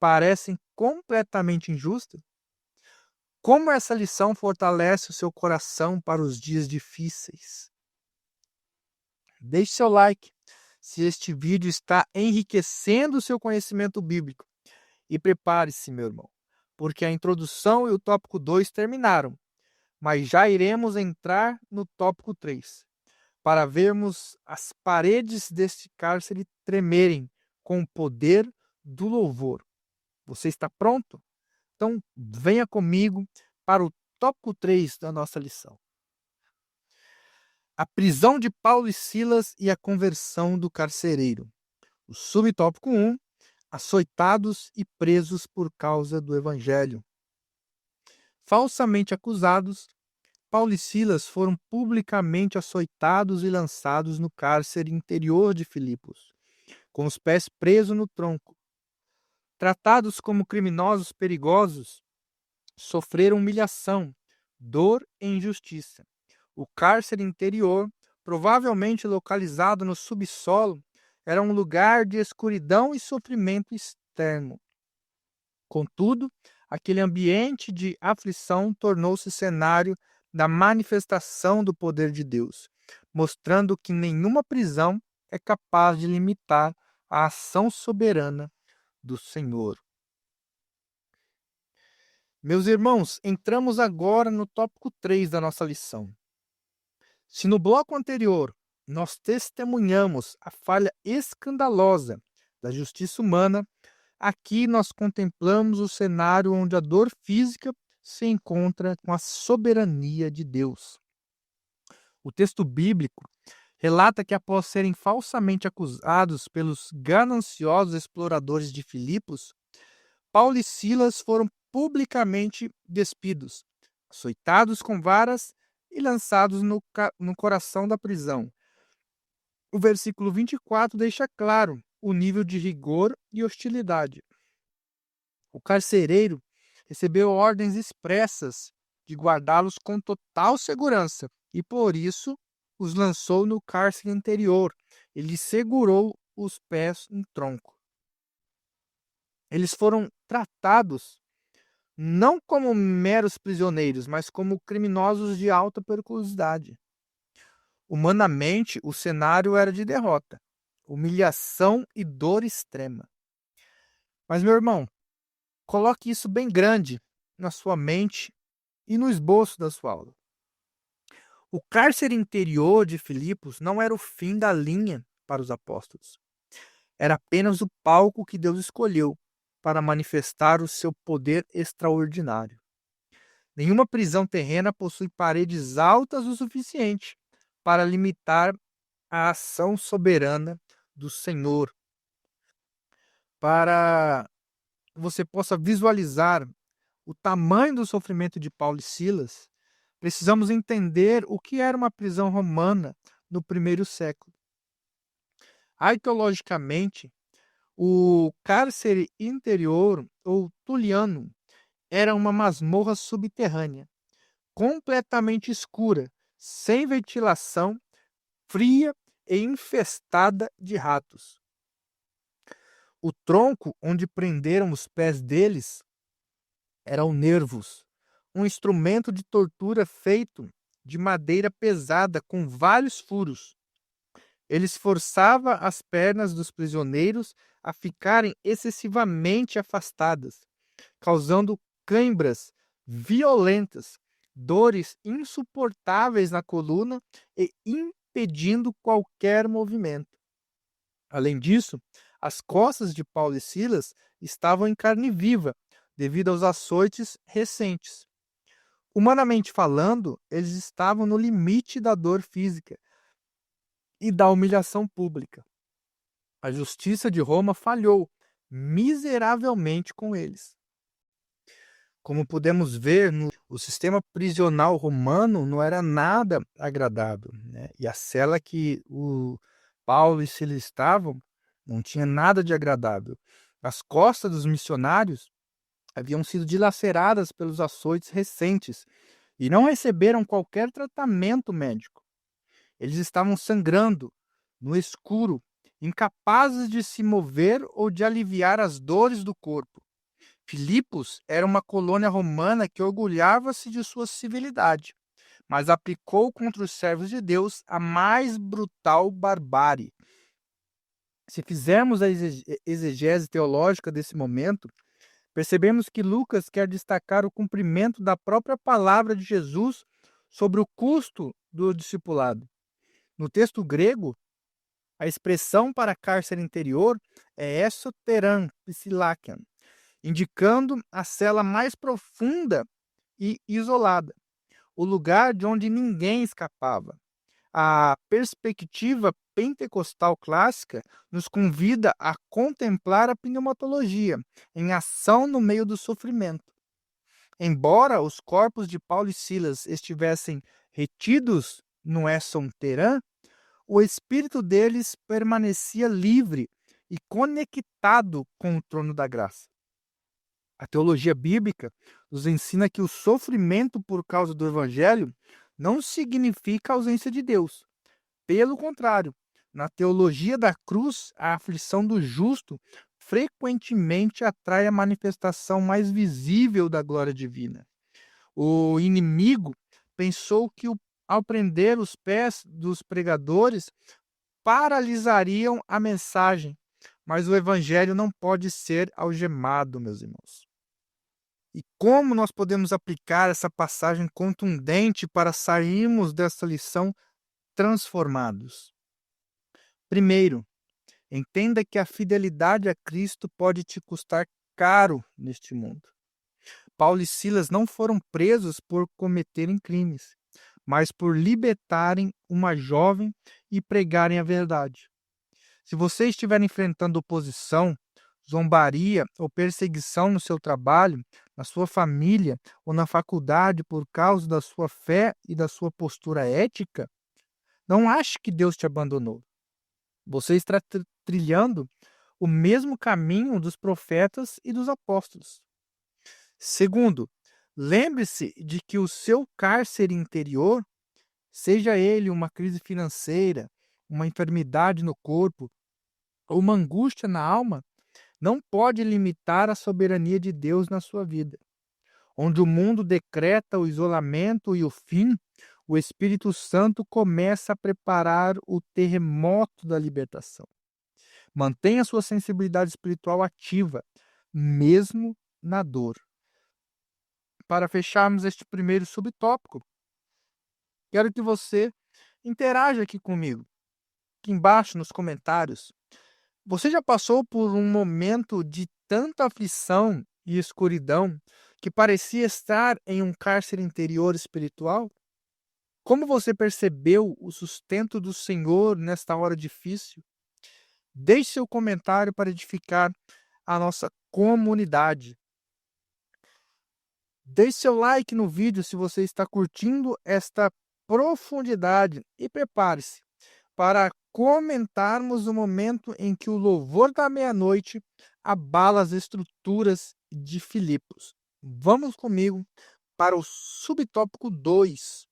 parecem completamente injustas? Como essa lição fortalece o seu coração para os dias difíceis? Deixe seu like se este vídeo está enriquecendo o seu conhecimento bíblico. E prepare-se, meu irmão, porque a introdução e o tópico 2 terminaram, mas já iremos entrar no tópico 3, para vermos as paredes deste cárcere tremerem com o poder do louvor. Você está pronto? Então, venha comigo para o tópico 3 da nossa lição. A prisão de Paulo e Silas e a conversão do carcereiro. O subtópico 1, açoitados e presos por causa do evangelho. Falsamente acusados, Paulo e Silas foram publicamente açoitados e lançados no cárcere interior de Filipos, com os pés presos no tronco. Tratados como criminosos perigosos, sofreram humilhação, dor e injustiça. O cárcere interior, provavelmente localizado no subsolo, era um lugar de escuridão e sofrimento externo. Contudo, aquele ambiente de aflição tornou-se cenário da manifestação do poder de Deus, mostrando que nenhuma prisão é capaz de limitar a ação soberana do Senhor. Meus irmãos, entramos agora no tópico 3 da nossa lição. Se no bloco anterior nós testemunhamos a falha escandalosa da justiça humana, aqui nós contemplamos o cenário onde a dor física se encontra com a soberania de Deus. O texto bíblico relata que após serem falsamente acusados pelos gananciosos exploradores de Filipos, Paulo e Silas foram publicamente despidos, açoitados com varas e lançados no coração da prisão. O versículo 24 deixa claro o nível de rigor e hostilidade. O carcereiro recebeu ordens expressas de guardá-los com total segurança e, por isso, os lançou no cárcere interior. Ele segurou os pés no tronco. Eles foram tratados não como meros prisioneiros, mas como criminosos de alta periculosidade. Humanamente, o cenário era de derrota, humilhação e dor extrema. Mas, meu irmão, coloque isso bem grande na sua mente e no esboço da sua aula. O cárcere interior de Filipos não era o fim da linha para os apóstolos. Era apenas o palco que Deus escolheu para manifestar o seu poder extraordinário. Nenhuma prisão terrena possui paredes altas o suficiente para limitar a ação soberana do Senhor. Para que você possa visualizar o tamanho do sofrimento de Paulo e Silas, precisamos entender o que era uma prisão romana no primeiro século. Arqueologicamente, o cárcere interior, ou Tullianum, era uma masmorra subterrânea, completamente escura, sem ventilação, fria e infestada de ratos. O tronco onde prenderam os pés deles era o nervus, um instrumento de tortura feito de madeira pesada com vários furos. Ele forçava as pernas dos prisioneiros a ficarem excessivamente afastadas, causando cãibras violentas, dores insuportáveis na coluna e impedindo qualquer movimento. Além disso, as costas de Paulo e Silas estavam em carne viva, devido aos açoites recentes. Humanamente falando, eles estavam no limite da dor física e da humilhação pública. A justiça de Roma falhou miseravelmente com eles. Como podemos ver, o sistema prisional romano não era nada agradável, né? E a cela que o Paulo e Silas estavam não tinha nada de agradável. As costas dos missionários haviam sido dilaceradas pelos açoites recentes e não receberam qualquer tratamento médico. Eles estavam sangrando, no escuro, incapazes de se mover ou de aliviar as dores do corpo. Filipos era uma colônia romana que orgulhava-se de sua civilidade, mas aplicou contra os servos de Deus a mais brutal barbárie. Se fizermos a exegese teológica desse momento, percebemos que Lucas quer destacar o cumprimento da própria palavra de Jesus sobre o custo do discipulado. No texto grego, a expressão para cárcere interior é essoteran psilakian, indicando a cela mais profunda e isolada, o lugar de onde ninguém escapava. A perspectiva pentecostal clássica nos convida a contemplar a pneumatologia em ação no meio do sofrimento. Embora os corpos de Paulo e Silas estivessem retidos no Esson Terã, o espírito deles permanecia livre e conectado com o trono da graça. A teologia bíblica nos ensina que o sofrimento por causa do evangelho não significa ausência de Deus. Pelo contrário, na teologia da cruz, a aflição do justo frequentemente atrai a manifestação mais visível da glória divina. O inimigo pensou que, ao prender os pés dos pregadores, paralisariam a mensagem, mas o evangelho não pode ser algemado, meus irmãos. E como nós podemos aplicar essa passagem contundente para sairmos dessa lição transformados? Primeiro, entenda que a fidelidade a Cristo pode te custar caro neste mundo. Paulo e Silas não foram presos por cometerem crimes, mas por libertarem uma jovem e pregarem a verdade. Se você estiver enfrentando oposição, zombaria ou perseguição no seu trabalho, na sua família ou na faculdade por causa da sua fé e da sua postura ética, não ache que Deus te abandonou. Você está trilhando o mesmo caminho dos profetas e dos apóstolos. Segundo, lembre-se de que o seu cárcere interior, seja ele uma crise financeira, uma enfermidade no corpo ou uma angústia na alma, não pode limitar a soberania de Deus na sua vida. Onde o mundo decreta o isolamento e o fim, o Espírito Santo começa a preparar o terremoto da libertação. Mantenha sua sensibilidade espiritual ativa, mesmo na dor. Para fecharmos este primeiro subtópico, quero que você interaja aqui comigo, aqui embaixo nos comentários. Você já passou por um momento de tanta aflição e escuridão que parecia estar em um cárcere interior espiritual? Como você percebeu o sustento do Senhor nesta hora difícil? Deixe seu comentário para edificar a nossa comunidade. Deixe seu like no vídeo se você está curtindo esta profundidade e prepare-se para comentarmos o momento em que o louvor da meia-noite abala as estruturas de Filipos. Vamos comigo para o subtópico 2.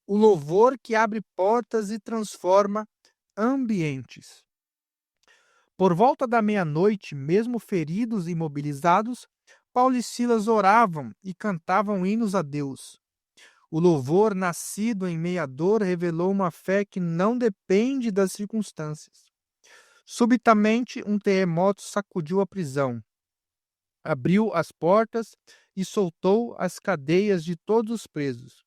O louvor que abre portas e transforma ambientes. Por volta da meia-noite, mesmo feridos e imobilizados, Paulo e Silas oravam e cantavam hinos a Deus. O louvor nascido em meia dor revelou uma fé que não depende das circunstâncias. Subitamente, um terremoto sacudiu a prisão, abriu as portas e soltou as cadeias de todos os presos.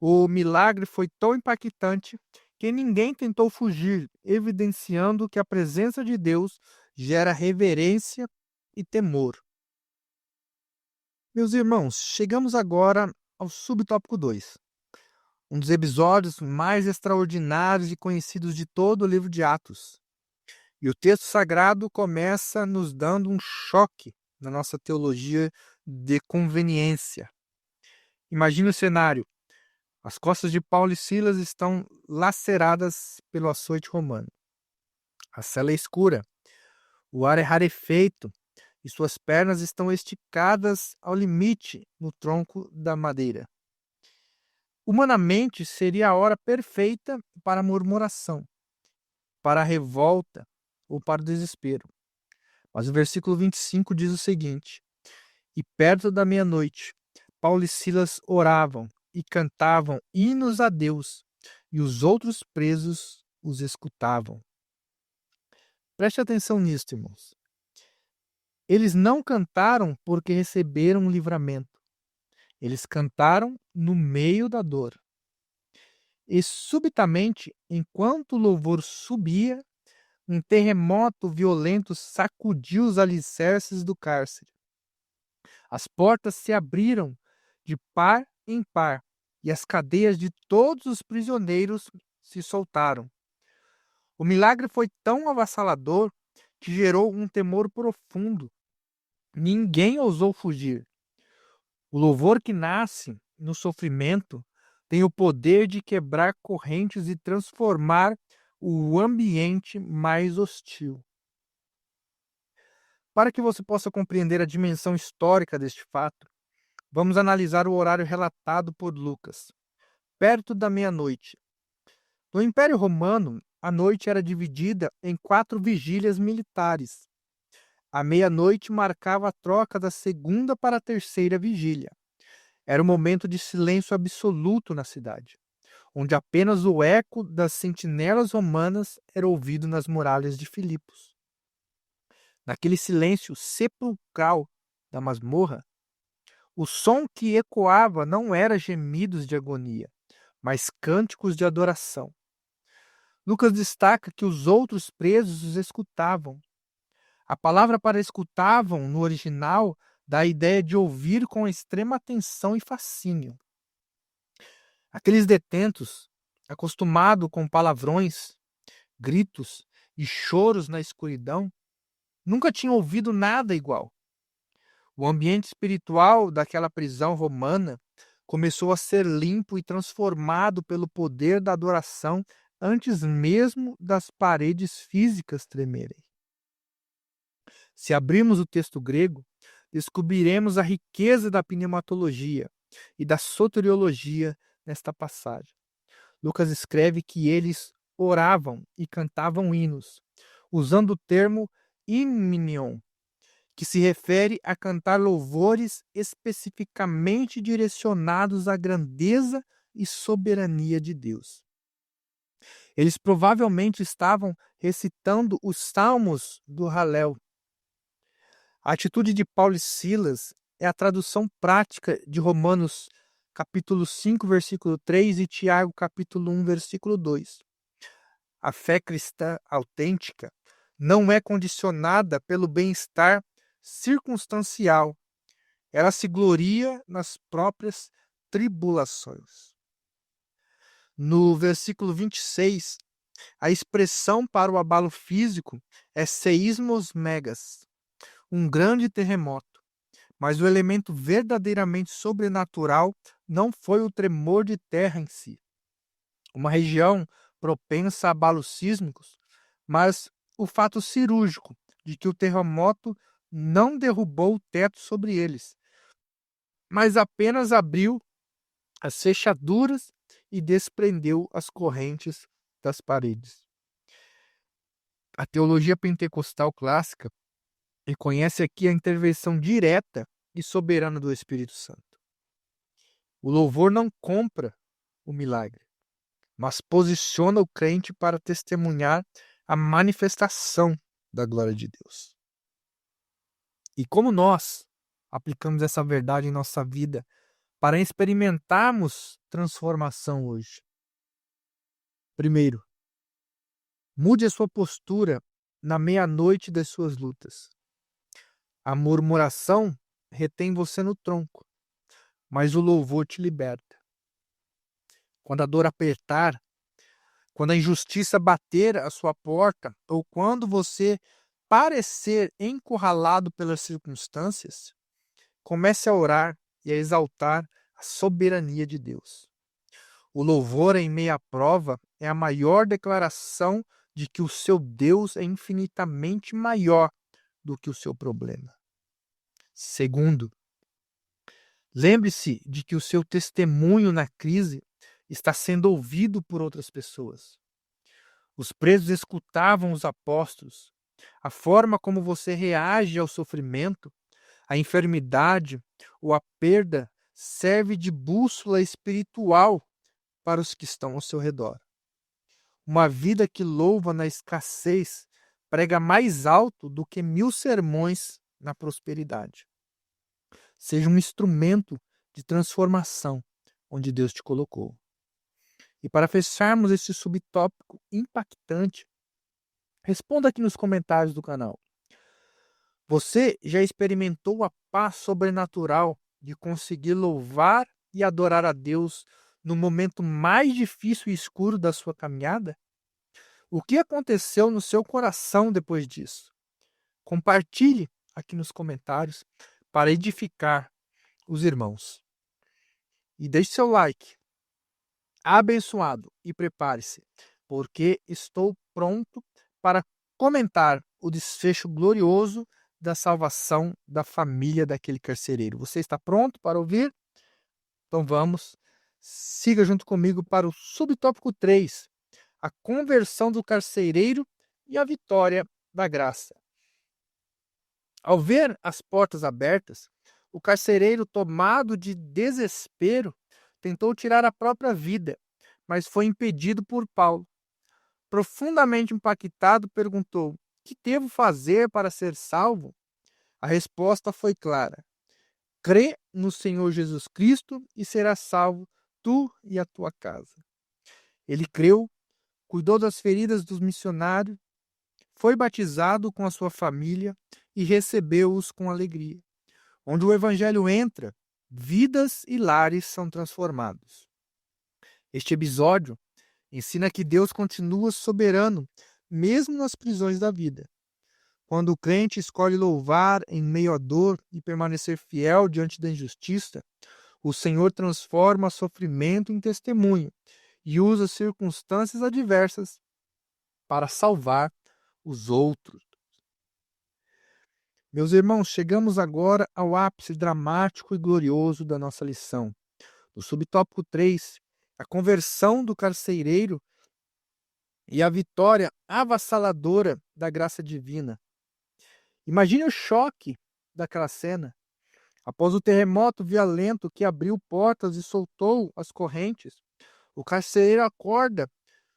O milagre foi tão impactante que ninguém tentou fugir, evidenciando que a presença de Deus gera reverência e temor. Meus irmãos, chegamos agora ao subtópico 2, um dos episódios mais extraordinários e conhecidos de todo o livro de Atos. E o texto sagrado começa nos dando um choque na nossa teologia de conveniência. Imagine o cenário. As costas de Paulo e Silas estão laceradas pelo açoite romano. A cela é escura, o ar é rarefeito e suas pernas estão esticadas ao limite no tronco da madeira. Humanamente, seria a hora perfeita para a murmuração, para a revolta ou para o desespero. Mas o versículo 25 diz o seguinte: E perto da meia-noite, Paulo e Silas oravam e cantavam hinos a Deus, e os outros presos os escutavam. Preste atenção nisto, irmãos. Eles não cantaram porque receberam um livramento. Eles cantaram no meio da dor. E subitamente, enquanto o louvor subia, um terremoto violento sacudiu os alicerces do cárcere. As portas se abriram de par em par e as cadeias de todos os prisioneiros se soltaram. O milagre foi tão avassalador que gerou um temor profundo. Ninguém ousou fugir. O louvor que nasce no sofrimento tem o poder de quebrar correntes e transformar o ambiente mais hostil. Para que você possa compreender a dimensão histórica deste fato, vamos analisar o horário relatado por Lucas. Perto da meia-noite. No Império Romano, a noite era dividida em 4 vigílias militares. A meia-noite marcava a troca da segunda para a terceira vigília. Era um momento de silêncio absoluto na cidade, onde apenas o eco das sentinelas romanas era ouvido nas muralhas de Filipos. Naquele silêncio sepulcral da masmorra, o som que ecoava não era gemidos de agonia, mas cânticos de adoração. Lucas destaca que os outros presos os escutavam. A palavra para escutavam, no original, dá a ideia de ouvir com extrema atenção e fascínio. Aqueles detentos, acostumados com palavrões, gritos e choros na escuridão, nunca tinham ouvido nada igual. O ambiente espiritual daquela prisão romana começou a ser limpo e transformado pelo poder da adoração antes mesmo das paredes físicas tremerem. Se abrirmos o texto grego, descobriremos a riqueza da pneumatologia e da soteriologia nesta passagem. Lucas escreve que eles oravam e cantavam hinos, usando o termo hymnion, que se refere a cantar louvores especificamente direcionados à grandeza e soberania de Deus. Eles provavelmente estavam recitando os salmos do Halel. A atitude de Paulo e Silas é a tradução prática de Romanos capítulo 5, versículo 3 e Tiago capítulo 1, versículo 2. A fé cristã autêntica não é condicionada pelo bem-estar circunstancial. Ela se gloria nas próprias tribulações. No versículo 26, a expressão para o abalo físico é seismos megas, um grande terremoto. Mas o elemento verdadeiramente sobrenatural não foi o tremor de terra em si, uma região propensa a abalos sísmicos, mas o fato cirúrgico de que o terremoto não derrubou o teto sobre eles, mas apenas abriu as fechaduras e desprendeu as correntes das paredes. A teologia pentecostal clássica reconhece aqui a intervenção direta e soberana do Espírito Santo. O louvor não compra o milagre, mas posiciona o crente para testemunhar a manifestação da glória de Deus. E como nós aplicamos essa verdade em nossa vida para experimentarmos transformação hoje? Primeiro, mude a sua postura na meia-noite das suas lutas. A murmuração retém você no tronco, mas o louvor te liberta. Quando a dor apertar, quando a injustiça bater à sua porta, ou quando você parecer encurralado pelas circunstâncias, comece a orar e a exaltar a soberania de Deus. O louvor em meio à prova é a maior declaração de que o seu Deus é infinitamente maior do que o seu problema. Segundo, lembre-se de que o seu testemunho na crise está sendo ouvido por outras pessoas. Os presos escutavam os apóstolos. A forma como você reage ao sofrimento, à enfermidade ou à perda serve de bússola espiritual para os que estão ao seu redor. Uma vida que louva na escassez prega mais alto do que 1000 sermões na prosperidade. Seja um instrumento de transformação onde Deus te colocou. E para fecharmos esse subtópico impactante, responda aqui nos comentários do canal. Você já experimentou a paz sobrenatural de conseguir louvar e adorar a Deus no momento mais difícil e escuro da sua caminhada? O que aconteceu no seu coração depois disso? Compartilhe aqui nos comentários para edificar os irmãos. E deixe seu like. Abençoado e prepare-se, porque estou pronto para comentar o desfecho glorioso da salvação da família daquele carcereiro. Você está pronto para ouvir? Então vamos, siga junto comigo para o subtópico 3, a conversão do carcereiro e a vitória da graça. Ao ver as portas abertas, o carcereiro, tomado de desespero, tentou tirar a própria vida, mas foi impedido por Paulo. Profundamente impactado, perguntou: "Que devo fazer para ser salvo?" A resposta foi clara: "Crê no Senhor Jesus Cristo e serás salvo, tu e a tua casa." Ele creu, cuidou das feridas dos missionários, foi batizado com a sua família e recebeu-os com alegria. Onde o evangelho entra, vidas e lares são transformados. Este episódio ensina que Deus continua soberano, mesmo nas prisões da vida. Quando o crente escolhe louvar em meio à dor e permanecer fiel diante da injustiça, o Senhor transforma sofrimento em testemunho e usa circunstâncias adversas para salvar os outros. Meus irmãos, chegamos agora ao ápice dramático e glorioso da nossa lição. No subtópico 3, a conversão do carcereiro e a vitória avassaladora da graça divina. Imagine o choque daquela cena. Após o terremoto violento que abriu portas e soltou as correntes, o carcereiro acorda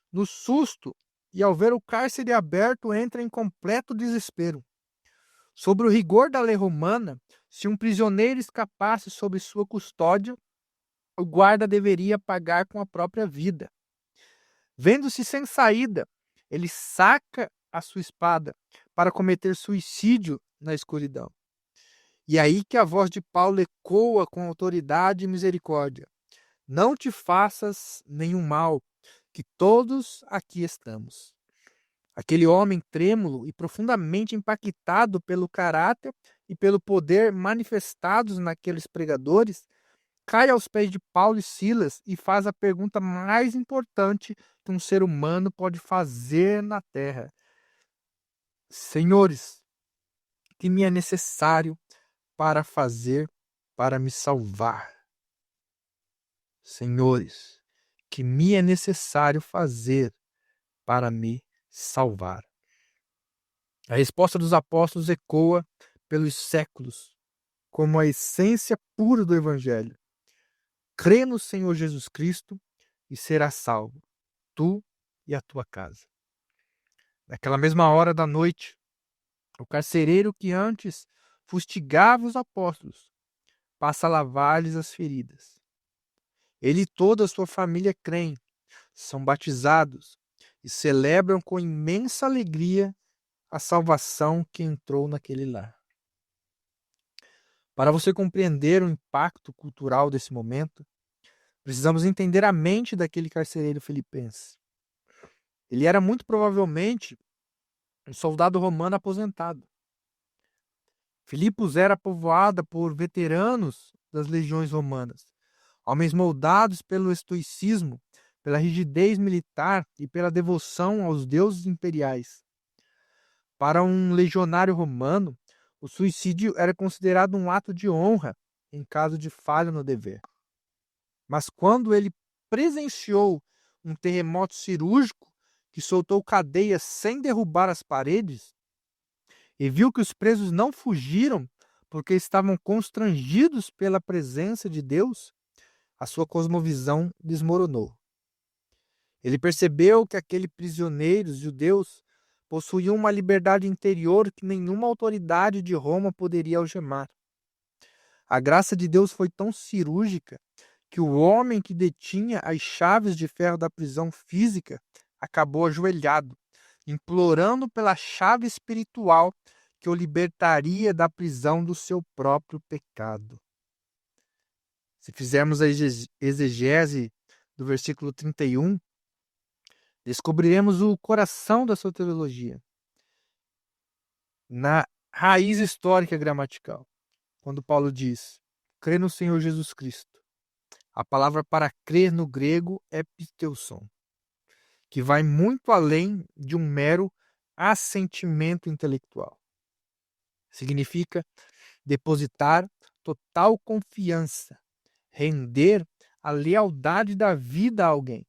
no susto e, ao ver o cárcere aberto, entra em completo desespero. Sobre o rigor da lei romana, se um prisioneiro escapasse sob sua custódia, o guarda deveria pagar com a própria vida. Vendo-se sem saída, ele saca a sua espada para cometer suicídio na escuridão. E é aí que a voz de Paulo ecoa com autoridade e misericórdia: "Não te faças nenhum mal, que todos aqui estamos." Aquele homem trêmulo e profundamente impactado pelo caráter e pelo poder manifestados naqueles pregadores, cai aos pés de Paulo e Silas e faz a pergunta mais importante que um ser humano pode fazer na terra: "Senhores, o que me é necessário para fazer para me salvar?" Senhores, o que me é necessário fazer para me salvar? A resposta dos apóstolos ecoa pelos séculos como a essência pura do Evangelho: "Crê no Senhor Jesus Cristo e serás salvo, tu e a tua casa." Naquela mesma hora da noite, o carcereiro que antes fustigava os apóstolos passa a lavar-lhes as feridas. Ele e toda a sua família creem, são batizados e celebram com imensa alegria a salvação que entrou naquele lar. Para você compreender o impacto cultural desse momento, precisamos entender a mente daquele carcereiro filipense. Ele era muito provavelmente um soldado romano aposentado. Filipos era povoada por veteranos das legiões romanas, homens moldados pelo estoicismo, pela rigidez militar e pela devoção aos deuses imperiais. Para um legionário romano, o suicídio era considerado um ato de honra em caso de falha no dever. Mas quando ele presenciou um terremoto cirúrgico que soltou cadeias sem derrubar as paredes, e viu que os presos não fugiram porque estavam constrangidos pela presença de Deus, a sua cosmovisão desmoronou. Ele percebeu que aqueles prisioneiros judeus possuíam uma liberdade interior que nenhuma autoridade de Roma poderia algemar. A graça de Deus foi tão cirúrgica que o homem que detinha as chaves de ferro da prisão física acabou ajoelhado, implorando pela chave espiritual que o libertaria da prisão do seu próprio pecado. Se fizermos a exegese do versículo 31, descobriremos o coração da soteriologia na raiz histórica gramatical, quando Paulo diz: crê no Senhor Jesus Cristo. A palavra para crer no grego é pisteuson, que vai muito além de um mero assentimento intelectual. Significa depositar total confiança, render a lealdade da vida a alguém.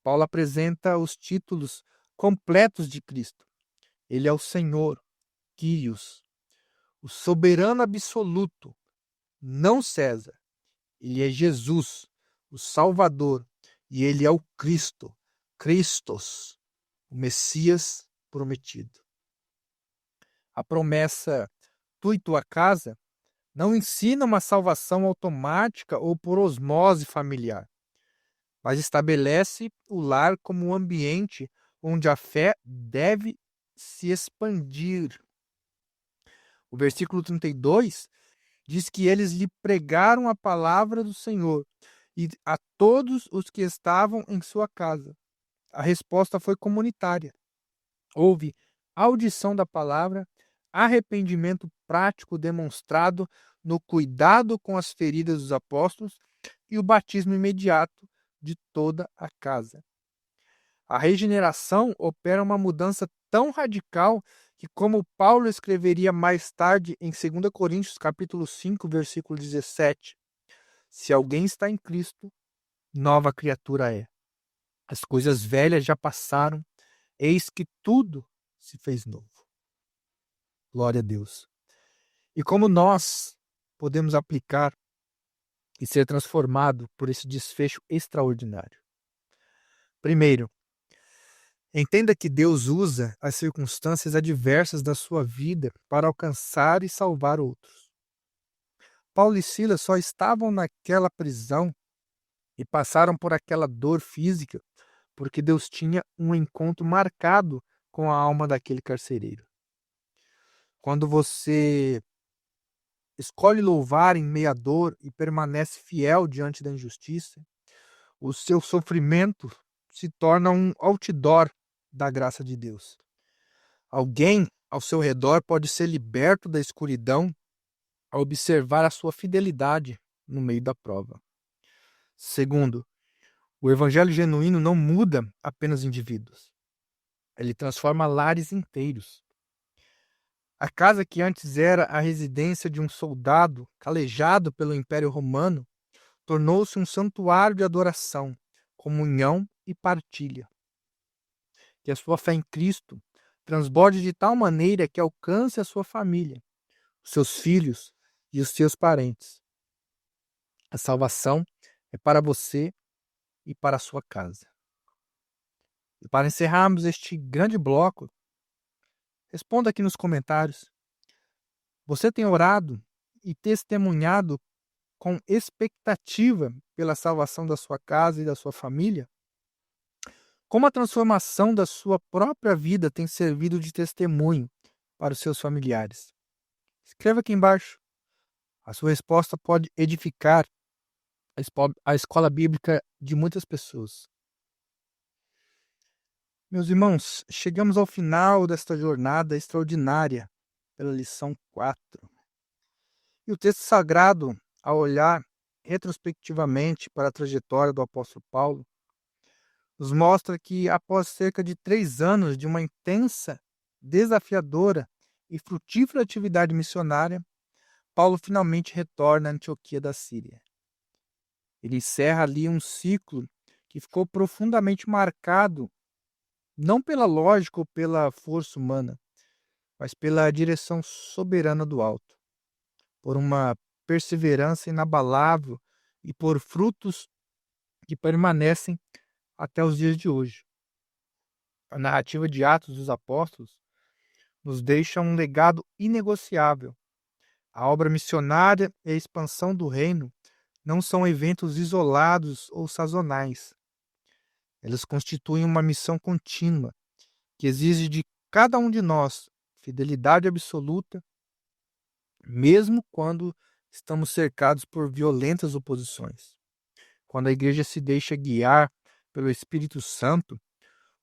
Paulo apresenta os títulos completos de Cristo. Ele é o Senhor, Kyrios, o soberano absoluto, não César. Ele é Jesus, o Salvador, e ele é o Cristo, Christos, o Messias prometido. A promessa tu e tua casa não ensina uma salvação automática ou por osmose familiar, mas estabelece o lar como um ambiente onde a fé deve se expandir. O versículo 32 diz que eles lhe pregaram a palavra do Senhor e a todos os que estavam em sua casa. A resposta foi comunitária. Houve audição da palavra, arrependimento prático demonstrado no cuidado com as feridas dos apóstolos e o batismo imediato de toda a casa. A regeneração opera uma mudança tão radical que, como Paulo escreveria mais tarde em 2 Coríntios capítulo 5, versículo 17, se alguém está em Cristo, nova criatura é. As coisas velhas já passaram, eis que tudo se fez novo. Glória a Deus. E como nós podemos aplicar e ser transformado por esse desfecho extraordinário? Primeiro, entenda que Deus usa as circunstâncias adversas da sua vida para alcançar e salvar outros. Paulo e Silas só estavam naquela prisão e passaram por aquela dor física porque Deus tinha um encontro marcado com a alma daquele carcereiro. Quando você escolhe louvar em meio à dor e permanece fiel diante da injustiça, o seu sofrimento se torna um outdoor da graça de Deus. Alguém ao seu redor pode ser liberto da escuridão ao observar a sua fidelidade no meio da prova. Segundo, o evangelho genuíno não muda apenas indivíduos. Ele transforma lares inteiros. A casa que antes era a residência de um soldado calejado pelo Império Romano tornou-se um santuário de adoração, comunhão e partilha. Que a sua fé em Cristo transborde de tal maneira que alcance a sua família, os seus filhos e os seus parentes. A salvação é para você e para a sua casa. E para encerrarmos este grande bloco, responda aqui nos comentários. Você tem orado e testemunhado com expectativa pela salvação da sua casa e da sua família? Como a transformação da sua própria vida tem servido de testemunho para os seus familiares? Escreva aqui embaixo. A sua resposta pode edificar a escola bíblica de muitas pessoas. Meus irmãos, chegamos ao final desta jornada extraordinária pela lição 4. E o texto sagrado, ao olhar retrospectivamente para a trajetória do apóstolo Paulo, nos mostra que após cerca de 3 anos de uma intensa, desafiadora e frutífera atividade missionária, Paulo finalmente retorna à Antioquia da Síria. Ele encerra ali um ciclo que ficou profundamente marcado não pela lógica ou pela força humana, mas pela direção soberana do alto, por uma perseverança inabalável e por frutos que permanecem até os dias de hoje. A narrativa de Atos dos Apóstolos nos deixa um legado inegociável. A obra missionária e a expansão do reino não são eventos isolados ou sazonais. Elas constituem uma missão contínua que exige de cada um de nós fidelidade absoluta, mesmo quando estamos cercados por violentas oposições. Quando a igreja se deixa guiar pelo Espírito Santo,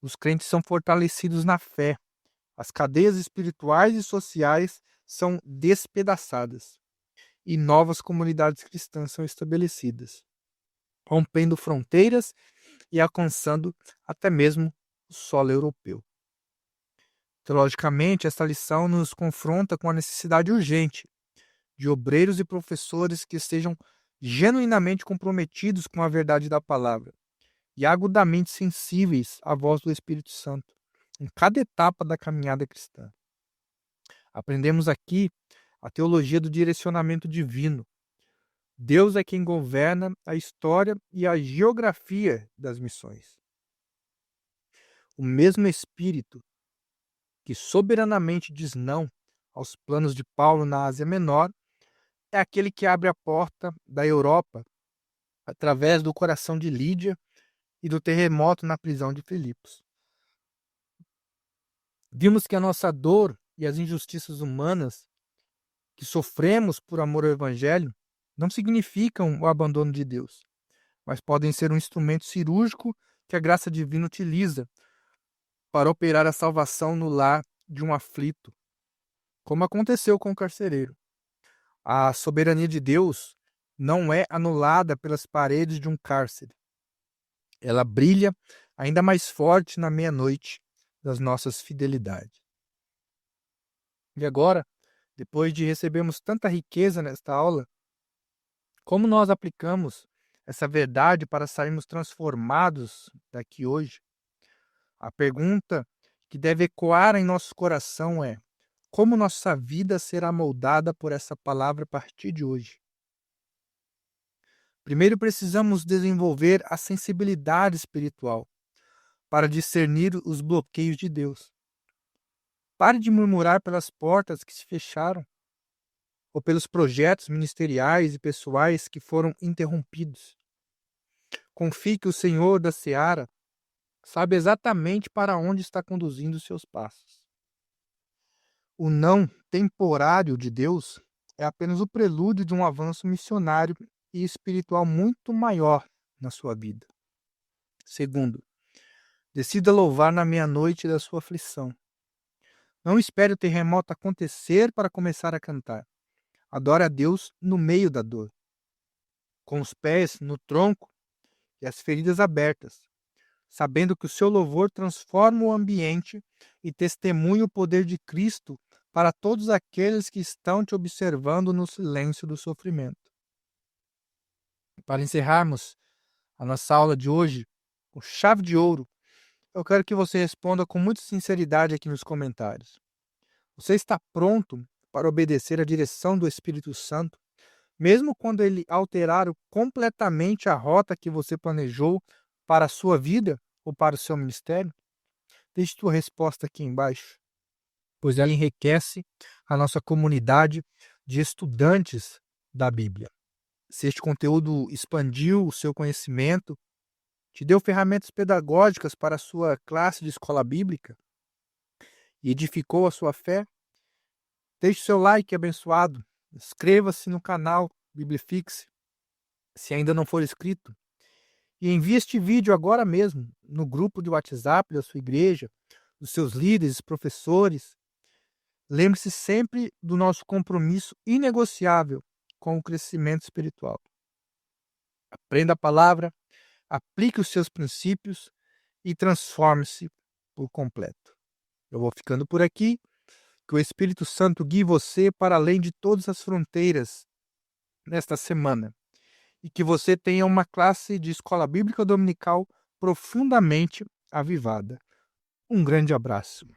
os crentes são fortalecidos na fé, as cadeias espirituais e sociais são despedaçadas e novas comunidades cristãs são estabelecidas, rompendo fronteiras e alcançando até mesmo o solo europeu. Teologicamente, esta lição nos confronta com a necessidade urgente de obreiros e professores que estejam genuinamente comprometidos com a verdade da palavra e agudamente sensíveis à voz do Espírito Santo em cada etapa da caminhada cristã. Aprendemos aqui a teologia do direcionamento divino. Deus é quem governa a história e a geografia das missões. O mesmo Espírito que soberanamente diz não aos planos de Paulo na Ásia Menor é aquele que abre a porta da Europa através do coração de Lídia e do terremoto na prisão de Filipos. Vimos que a nossa dor e as injustiças humanas que sofremos por amor ao Evangelho não significam o abandono de Deus, mas podem ser um instrumento cirúrgico que a graça divina utiliza para operar a salvação no lar de um aflito, como aconteceu com o carcereiro. A soberania de Deus não é anulada pelas paredes de um cárcere. Ela brilha ainda mais forte na meia-noite das nossas fidelidades. E agora, depois de recebermos tanta riqueza nesta aula, como nós aplicamos essa verdade para sairmos transformados daqui hoje? A pergunta que deve ecoar em nosso coração é: como nossa vida será moldada por essa palavra a partir de hoje? Primeiro precisamos desenvolver a sensibilidade espiritual para discernir os bloqueios de Deus. Pare de murmurar pelas portas que se fecharam ou pelos projetos ministeriais e pessoais que foram interrompidos. Confie que o Senhor da Seara sabe exatamente para onde está conduzindo os seus passos. O não temporário de Deus é apenas o prelúdio de um avanço missionário e espiritual muito maior na sua vida. Segundo, decida louvar na meia-noite da sua aflição. Não espere o terremoto acontecer para começar a cantar. Adore a Deus no meio da dor, com os pés no tronco e as feridas abertas, sabendo que o seu louvor transforma o ambiente e testemunha o poder de Cristo para todos aqueles que estão te observando no silêncio do sofrimento. Para encerrarmos a nossa aula de hoje, com chave de ouro, eu quero que você responda com muita sinceridade aqui nos comentários. Você está pronto para obedecer à direção do Espírito Santo, mesmo quando ele alterar completamente a rota que você planejou para a sua vida ou para o seu ministério? Deixe sua resposta aqui embaixo, pois ela enriquece a nossa comunidade de estudantes da Bíblia. Se este conteúdo expandiu o seu conhecimento, te deu ferramentas pedagógicas para a sua classe de escola bíblica e edificou a sua fé, deixe seu like abençoado, inscreva-se no canal Biblifix, se ainda não for inscrito, E envie este vídeo agora mesmo no grupo de WhatsApp da sua igreja, dos seus líderes, professores. Lembre-se sempre do nosso compromisso inegociável com o crescimento espiritual. Aprenda a palavra, aplique os seus princípios e transforme-se por completo. Eu vou ficando por aqui. Que o Espírito Santo guie você para além de todas as fronteiras nesta semana. E que você tenha uma classe de escola bíblica dominical profundamente avivada. Um grande abraço.